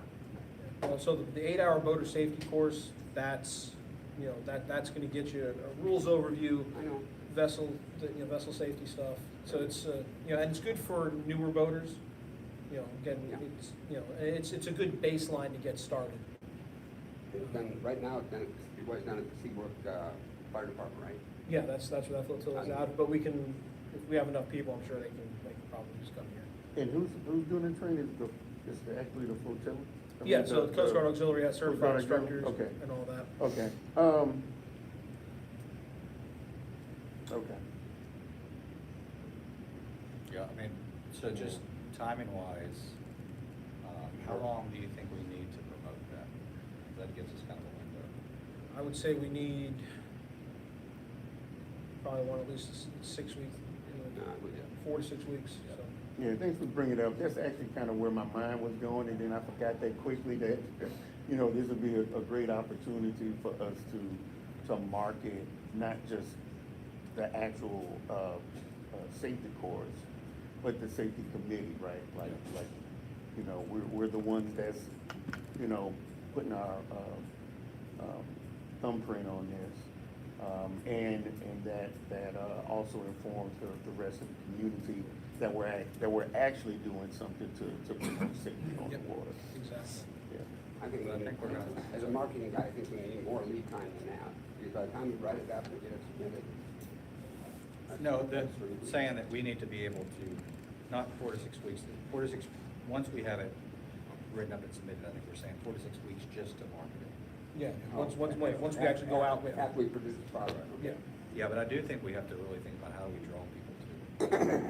Well, so the 8-hour voter safety course, that's going to get you a rules overview, I know. vessel safety stuff. So it's, and it's good for newer voters. Again, Yeah. it's a good baseline to get started. It's done, right now, it's done, it was done at the Seabrook, Fire Department, right? Yeah, that's where that flotillas out, but we can, if we have enough people, I'm sure they can probably just come here. And who's doing the training? Is actually the flotilla? I mean, Yeah, so the Coast Guard the- Auxiliary has Coast certified Guard Auxiliary? instructors Okay. and all that. Okay, okay. Yeah, I mean, so just timing wise, how long do you think we need to promote that? That gives us kind of a window. I would say we need probably one at least 6 weeks, No, we did. 4 to 6 weeks, so. Yeah, thanks for bringing it up. That's actually kind of where my mind was going, and then I forgot that quickly that, you know, this would be a great opportunity for us to market not just the actual, safety course, but the safety committee, right? Like, you know, we're the ones that's, you know, putting our, thumbprint on this. And that also informs the rest of the community that we're actually doing something to promote safety on the Yep. water. Exactly. Yeah. I think, Well, I think we're gonna- as a marketing guy, I think we need more lead time than that, because by the time you write it up and get it submitted. No, that's really- saying that we need to be able to, not 4 to 6 weeks, 4 to 6, once we have it written up and submitted, I think we're saying 4 to 6 weeks just to market it. Yeah, once we actually go out with it. After we produce the product. Yeah. Yeah, but I do think we have to really think about how we draw people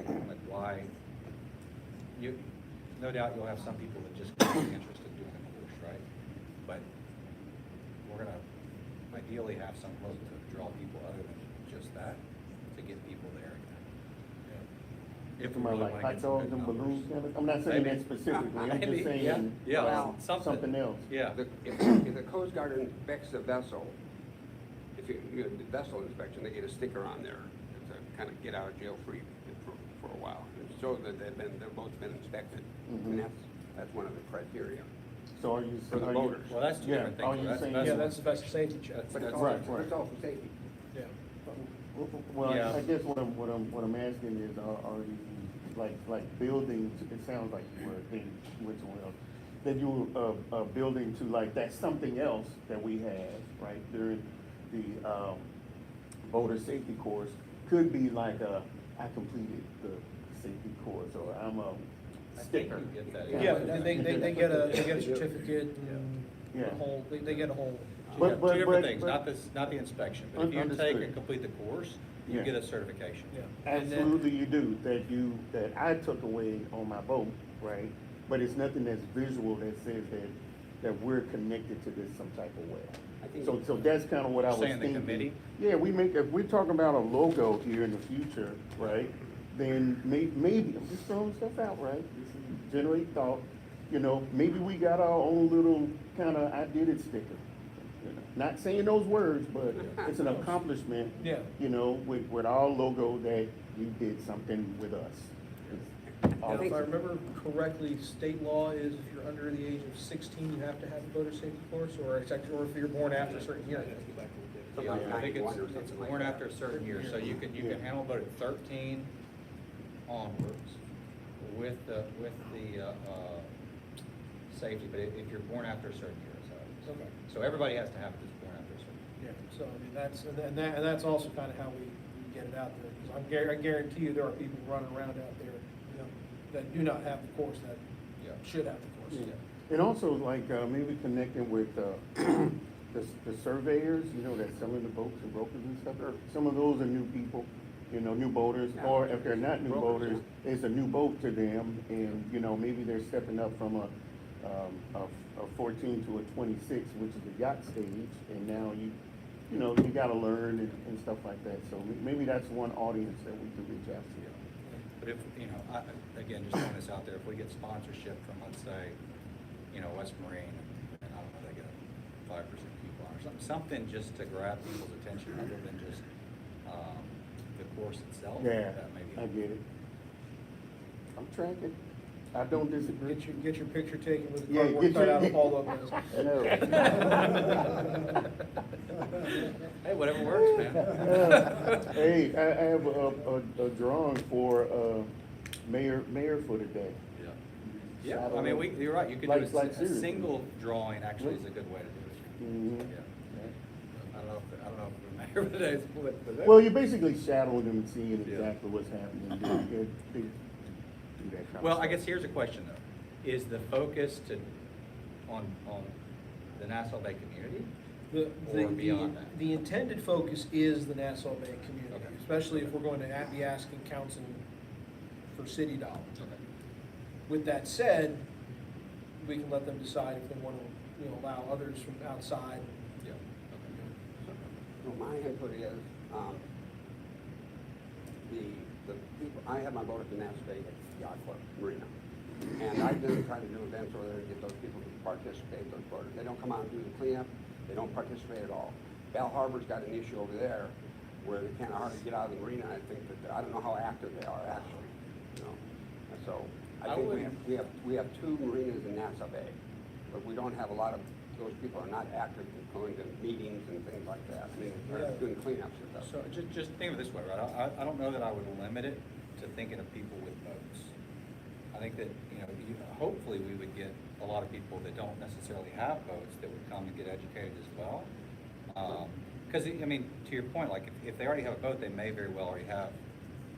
to, like why, no doubt you'll have some people that just can't be interested in doing the course, right? But we're gonna ideally have some hope to draw people other than just that, to get people there again. If we Somebody really like wanna hot get some dogs good and numbers. balloons, kind of- I'm not saying that Maybe. specifically, I'm Maybe, just saying, yeah, Well, something else. Yeah. If the Coast Guard inspects the vessel, if you do the vessel inspection, they get a sticker on there to kind of get out of jail free for a while. It shows that their boat's been inspected, Mhm. and that's one of the criteria. So are you? For the are you- voters. Well, that's two Yeah, different are things. you That's saying- vessel. Yeah, that's the best safety check. But it's That's all, right, right. it's all for safety. Yeah. Well, Yeah. I guess what I'm asking is, are you, like building, it sounds like you were thinking, which one else? That you were, building to like, that's something else that we have, right, during the, voter safety course, could be like I completed the safety course, or I'm a I think sticker. you get that. Yeah, they get a certificate and Yeah. a whole, they get a whole. But- Two different things, but- not the inspection, but if you take Understood. and complete the course, you Yeah. get a certification. Yeah. And then- Absolutely you do, that I took away on my boat, right? But it's nothing that's visual that says that we're connected to this some type of way. I think- So that's kind of what I was Saying thinking. the committee? Yeah, if we're talking about a logo here in the future, right? Then maybe, I'm just throwing stuff out, right? This is generate thought, you know, maybe we got our own little kind of I did it sticker. You know, not saying those words, but it's an accomplishment. Yeah. You know, with our logo that you did something with us. It's Now, awesome. if I remember correctly, state law is if you're under the age of 16, you have to have a voter safety course, or if you're born after a certain year. Yeah, I think 91 or it's something like born that. after a certain year, so you can Yeah. handle about 13 onwards with the safety, but if you're born after a certain year, so. Okay. So everybody has to have it that's born after a certain year. Yeah, so I mean, and that's also kind of how we get it out there, because I guarantee you there are people running around out there, you know, that do not have the course that Yeah. should have the course. Yeah. And also like, maybe connecting with, the surveyors, you know, that's selling the boats and brokers and stuff. Some of those are new people, you know, new boaters, or if they're not new Brokers, boaters, it's a new boat to them, and, you know, maybe they're stepping up from a 14 to a 26, which is the yacht stage, and now you know, you gotta learn and stuff like that, so maybe that's one audience that we could reach out to. But if, you know, again, just throwing this out there, if we get sponsorship from, let's say, you know, West Marine, and I don't know, they get a 5% coupon or something just to grab people's attention other than just, the course itself. Yeah, that may be- I get it. I'm tracking. I don't disagree. Get your picture taken with a Yeah, cardboard get cut your- out of all logos. Hey, whatever works, man. Hey, I have a drawing for, mayor for today. Yeah, I mean, you're right, you could do Like a seriously. single drawing actually is a good way to do it. Mhm. I don't know if the mayor today split, but that. Well, you're basically shadowing them and seeing Yeah. exactly what's happening. They do that kind of Well, I stuff. guess here's a question though. Is the focus on the Nassau Bay community? Or beyond that? The intended focus is the Nassau Bay community, Okay. especially if we're going to be asking council for city dollars. Okay. With that said, we can let them decide if they want to, allow others from outside. Yeah. So my input is, the people, I have my boat at the Nassau Bay Yacht Club Marina. And I do try to do events over there to get those people to participate, those boaters. They don't come out and do the cleanup, they don't participate at all. Bal Harbor's got an issue over there where they can't hardly get out of the marina. I think that, I don't know how active they are actually, And so, I think we have two marinas in Nassau Bay, but we don't have a lot of, those people are not active in going to meetings and things like that. I mean, they're doing cleanups and stuff. So just think of it this way, right? I don't know that I would limit it to thinking of people with boats. I think that, hopefully we would get a lot of people that don't necessarily have boats that would come and get educated as well. Because, to your point, like, if they already have a boat, they may very well already have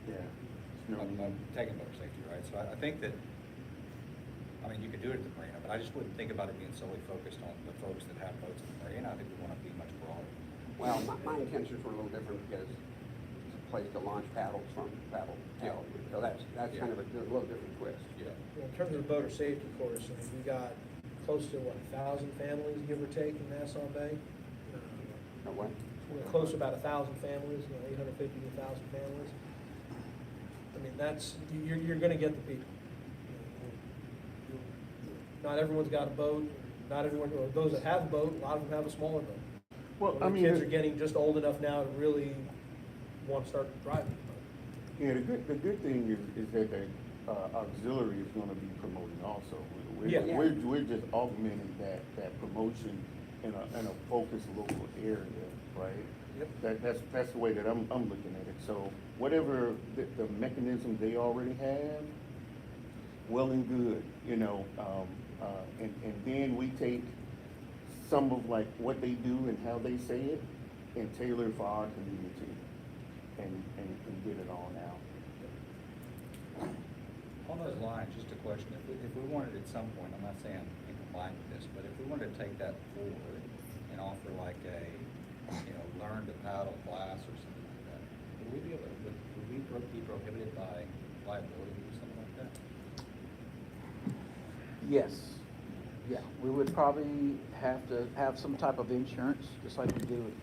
Yeah. taking boat safety, right? So I think that, you could do it at the marina, but I just wouldn't think about it being solely focused on the folks that have boats at the marina. I think we want to be much broader. Well, my intentions were a little different because it's a place to launch paddles from, paddle. So that's kind of a little different twist. Yeah. In terms of the boater safety course, we got close to, 1,000 families, give or take, in Nassau Bay? Know what? We're close to about 1,000 families, 850 to 1,000 families. You're gonna get the people. Not everyone's got a boat, not everyone, or those that have a boat, a lot of them have a smaller boat. Well, The kids are getting just old enough now to really want to start driving the boat. Yeah, the good thing is that the auxiliary is gonna be promoting also. Yeah. We're just augmenting that promotion in a focused local area, right? Yep. That's the way that I'm looking at it. So whatever the mechanism they already have, well and good, and then we take some of like what they do and how they say it and tailor it for our community and get it on out. On those lines, just a question, if we wanted at some point, I'm not saying in line with this, but if we wanted to take that forward and offer like a, learn to paddle class or something like that, would we be prohibited by liability or something like that? Yes. Yeah, we would probably have to have some type of insurance, just like we do with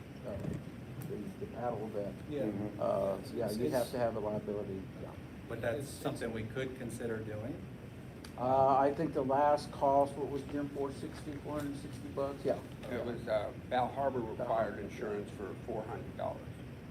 the paddle event. Yeah. Mhm. You'd have to have a liability, yeah. But that's something we could consider doing? I think the last cost, what was Jim, $460? Yeah. It was, Bal Harbor required insurance for $400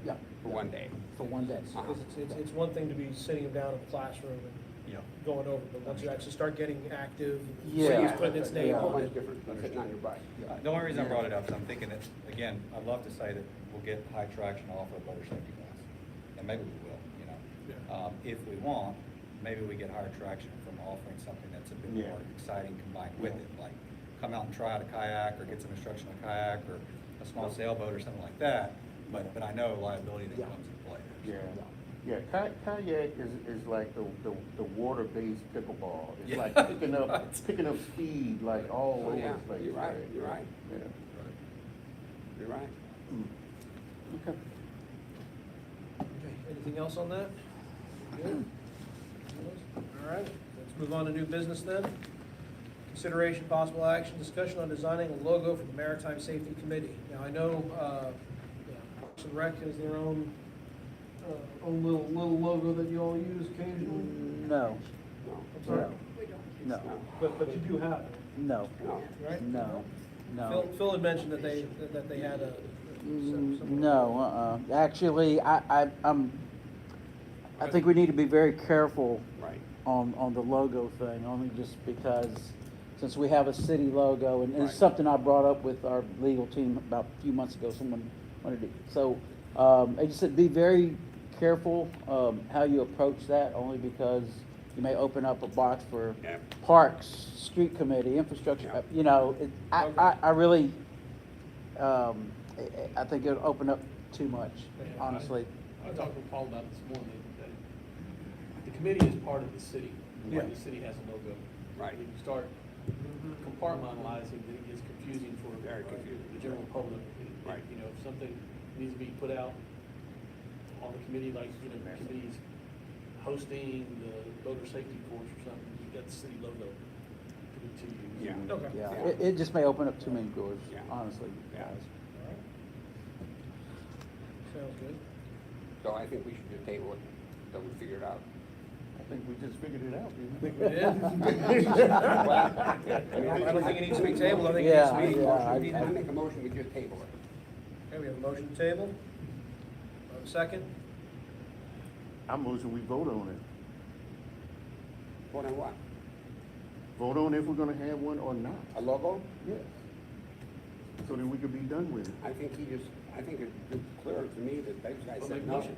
Yeah. for one day. For one day. Because it's one thing to be sitting them down in the classroom and Yeah. going over, but once you actually start getting active, Yeah. city's putting its name Yeah. A whole on bunch it. different, than sitting on your bike. The only reason I brought it up is I'm thinking that, again, I'd love to say that we'll get high traction off of boater safety class. And maybe we will, if we want, maybe we get higher traction from offering something that's a bit Yeah. more exciting combined with it, like come out and try out a kayak or get some instruction on a kayak or a small sailboat or something like that. But I know liability that Yeah. comes into play. Yeah, kayak is like the water-based pickleball. It's Yeah. like picking up speed like all Oh, over yeah, the place. you're right, you're right. Yeah. You're right. Okay. Okay, anything else on that? Good. All right, let's move on to new business then. Consideration, possible action, discussion on designing a logo for the Maritime Safety Committee. Now, I know, Parks and Rec has their own little logo that you all use occasionally. No, I'm sorry, no, but you do have it, no, right? no, no. Phil had mentioned that they had a. some- No, actually, I think we need to be very careful Right. on the logo thing, only just because, since we have a city logo, and it's Right. something I brought up with our legal team about a few months ago, someone wanted to, so, I just said, be very careful, how you approach that, only because you may open up a box for Yeah. parks, street committee, infrastructure, Yeah. I really, I think it'll open up too much, Yeah, honestly. I talked with Paul about this morning, that the committee is part of the city, Yeah. and the city has a logo. Right. When you start compartmentalizing, then it gets confusing for Very confusing. the general public. Right. You know, if something needs to be put out on the committee, like, you know, the committee's hosting the motor safety course or something, you got the city logo to use. Yeah. Okay. Yeah, Yeah. it just may open up too many doors, Yeah. honestly. Yeah. guys. All right. Sounds good. So I think we should just table it until we figure it out. I think we just figured it out, didn't Think we? we did? Well, I don't think it needs to be tabled, I think it needs to be. Yeah, I make a motion, we just table it. Okay, we have a motion to table. A second? I motion we vote on it. Vote on what? Vote on if we're gonna have one or not. A logo? Yes. So that we could be done with it. I think it's clear to me that those guys Well, said make a no. motion.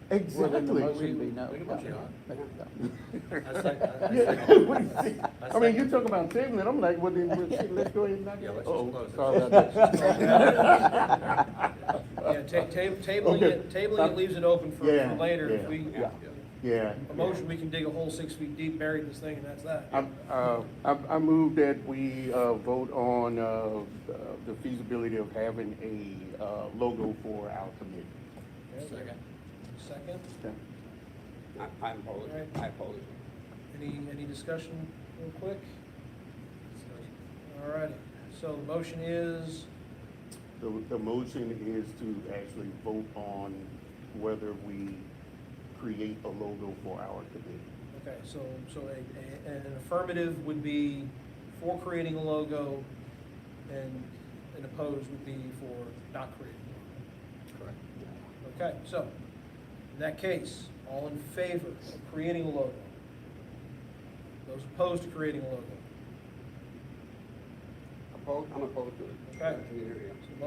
Well, then the Exactly. motion be no. Make a motion. Yeah, what do you think? I mean, you talk about tabling, I'm like, well, then, let's go ahead and knock it. Yeah, let's just Uh-oh, close it. sorry about that. Yeah, tabling Okay. it leaves it open for Yeah, later. If yeah. we, Yeah. Yeah. a motion, we can dig a hole 6 feet deep, bury this thing, and that's that. I move that we vote on the feasibility of having a logo for our committee. Okay. Second? Okay. I oppose it. I oppose it. Any discussion real quick? All righty. So the motion is, The motion is to actually vote on whether we create a logo for our committee. okay, so an affirmative would be for creating a logo, and an opposed would be for not creating a logo. Correct. Okay, so, in that case, all in favor of creating a logo? Those opposed to creating a logo? Opposed? I'm opposed to it. Okay. Yeah. So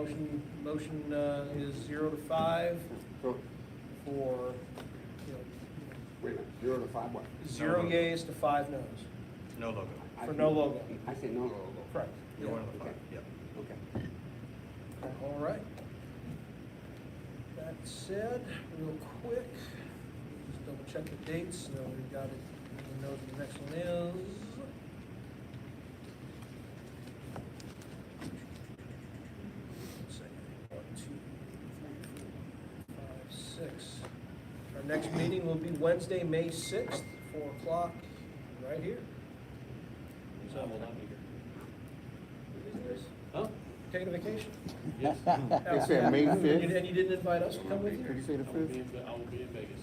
motion is 0 to 5 So, for, you know, wait a minute, 0 to 5 what? 0 yeas to 5 noes. No logo. For no logo. I say no logo. Correct. You're one of the five, yep. Okay. All right. That said, real quick, just double check the dates, so we got it, we know what the next one is. One second. 1, 2, 3, 4, 5, 6. Our next meeting will be Wednesday, May 6th, 4 o'clock, right here. So I will not be here. Huh? Taking a vacation? Yes. They said May And 5th? you didn't invite us to come with Did you? you say the I will 5th? be in Vegas.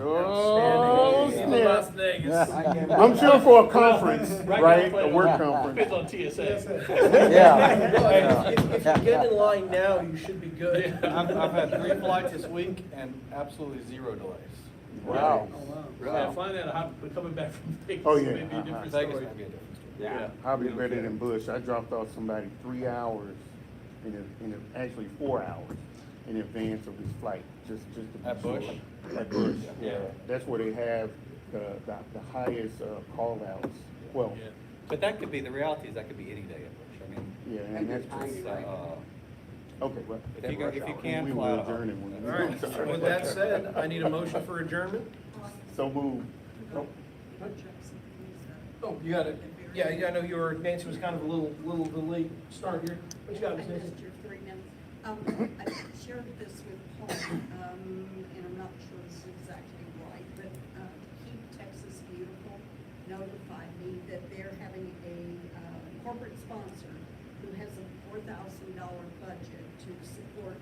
Oh, Outstanding. In Las snap. Vegas. I'm sure for a conference, Right. right? A work Depends conference. on TSA. Yeah. Well, if you get in line now, you should be good. I've had 3 flights this week and absolutely 0 delays. Wow. Yeah, find out how, but coming back from Vegas. Oh, yeah. May be a different Vegas story. will be a different story. Yeah. I'll be better than Bush. I dropped off somebody 3 hours, actually 4 hours in advance of his flight, just to be At Bush? sure. At Bush, yeah. That's where they have the highest call outs. Well, Yeah. But that could be, the reality is that could be any day at Bush. I mean, yeah, and that's just, it's, okay, well. if you can We fly will out. adjourn it when. All right, so with that said, I need a motion for adjournment. So move. Oh, you got it. Yeah, I know Nancy was kind of a little late start here. What you got, Ms. I Nancy? missed your 3 minutes. I shared this with Paul, and I'm not sure this is exactly right, but Keep Texas Beautiful notified me that they're having a corporate sponsor who has a $4,000 budget to support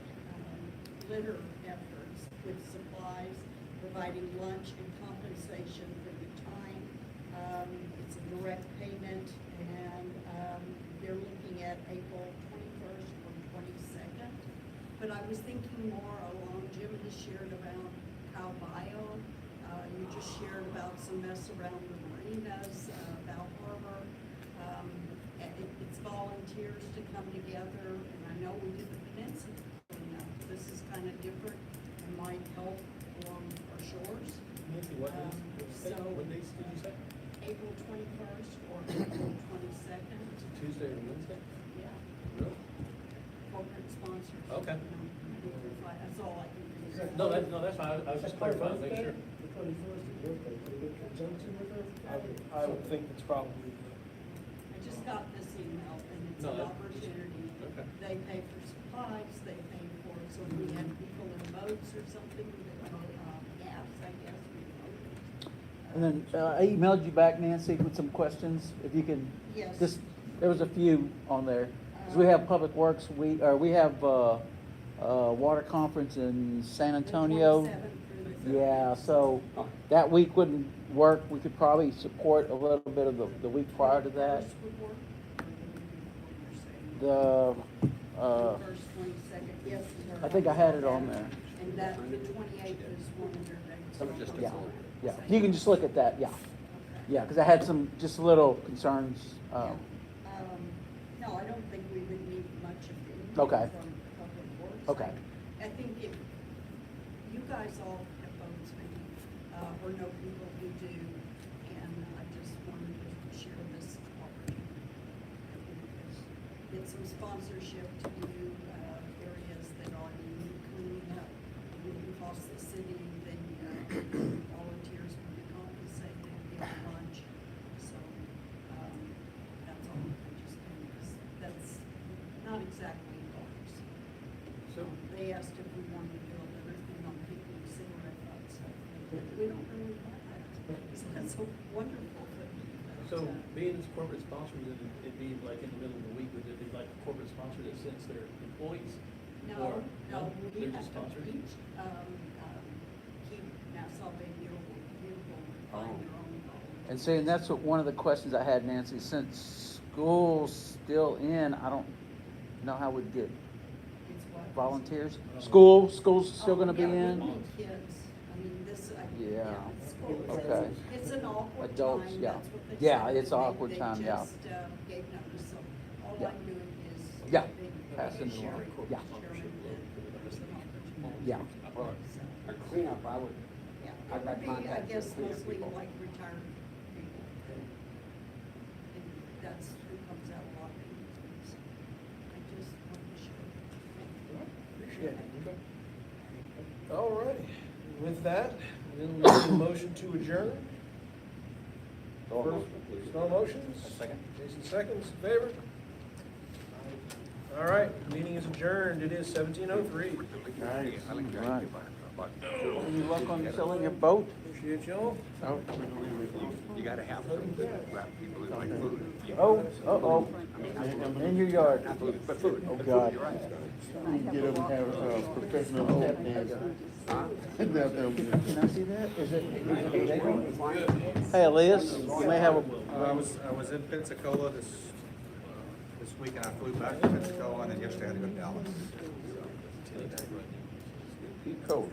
litter efforts with supplies, providing lunch and compensation for the time. It's a direct payment, and they're looking at April 21st or 22nd. But I was thinking more along, Jim has shared about Cal Bio. You just shared about some mess around the marinas, Val Harbor. It's volunteers to come together, and I know we did the peninsula cleanup. This is kind of different and might help along our shores. Nancy, what days, So- what days did you say? April 21st or April 22nd. Tuesday or Wednesday? Yeah, Really? corporate sponsor. Okay. That's all I can do. No, that's fine, I was just clarifying, make sure. The 21st is birthday, can we get conjunction with her? I would think it's probably, I just got this email, and it's No, an that- opportunity. Okay. They pay for supplies, they pay for, so if we have people in boats or something, gas, I guess, we know. And then I emailed you back, Nancy, with some questions, if you can. Yes. Just, there was a few on there. 'Cause we have Public Works, we have, water conference in San Antonio. The 27th through the Yeah, 30th. so that week wouldn't work. We could probably support a little bit of the week prior to that. First would work, or the week before, you're saying? The, First, 22nd, yes. sir. I think I had it on there. And that, the 28th is one of their dates. Some just Yeah, Absolutely. yeah. You can just look at that, yeah. Okay. Yeah, because I had some, just little concerns. No, I don't think we would need much of anything Okay. from Public Works. Okay. I think if you guys all have votes, maybe, or know people who do, and I just wanted to share this opportunity. Get some sponsorship to do, areas that are need cleaning up, it wouldn't cost the city anything, volunteers would be compensated, get lunch, so, that's all, I just, that's not exactly ours. so, They asked if we wanted to build everything on picnic cigarette butts. We don't really have that, so that's so wonderful, but. so being as corporate sponsor, then it'd be like in the middle of the week, would it be like a corporate sponsor that sends their employees? No, Or- no, we they're have just to sponsored? each, keep Nassau Bay beautiful, find your own goal. And see, and that's what, one of the questions I had, Nancy, since school's still in, I don't know how we'd get It's what? volunteers. School's still gonna be Yeah, we in? need kids, I mean, this, Yeah. it's cool. Okay. It's an awkward Adults, time, yeah. that's what they Yeah, said. it's an awkward time, yeah. They just, gave notice, so all Yeah. I'm doing is. Yeah, being passing it sharing along. with Yeah. Sharon that there's an opportunity. Yeah. Well, So, a cleanup, I would, yeah, I'd like it would be, I contact guess, with cleanup mostly people. like retired people. And that's who comes out a lot of meetings. I just want to share. Appreciate it. All right, with that, then we need a motion to adjourn. First, no motions? Second. Jason seconds, in favor? All right, meeting is adjourned, it is 17:03. Nice. Right. Any luck on selling your boat? Appreciate y'all. You gotta have some that grab people that like food. Oh, uh-oh, in your yard. Not food, but food. Oh, God. You're right. Get up and have professional tap dance. Can I see that? Is it? Hey, Elias, you may have a, I was in Pensacola this week, and I flew back to Pensacola, and then yesterday I had to go to Dallas. cold.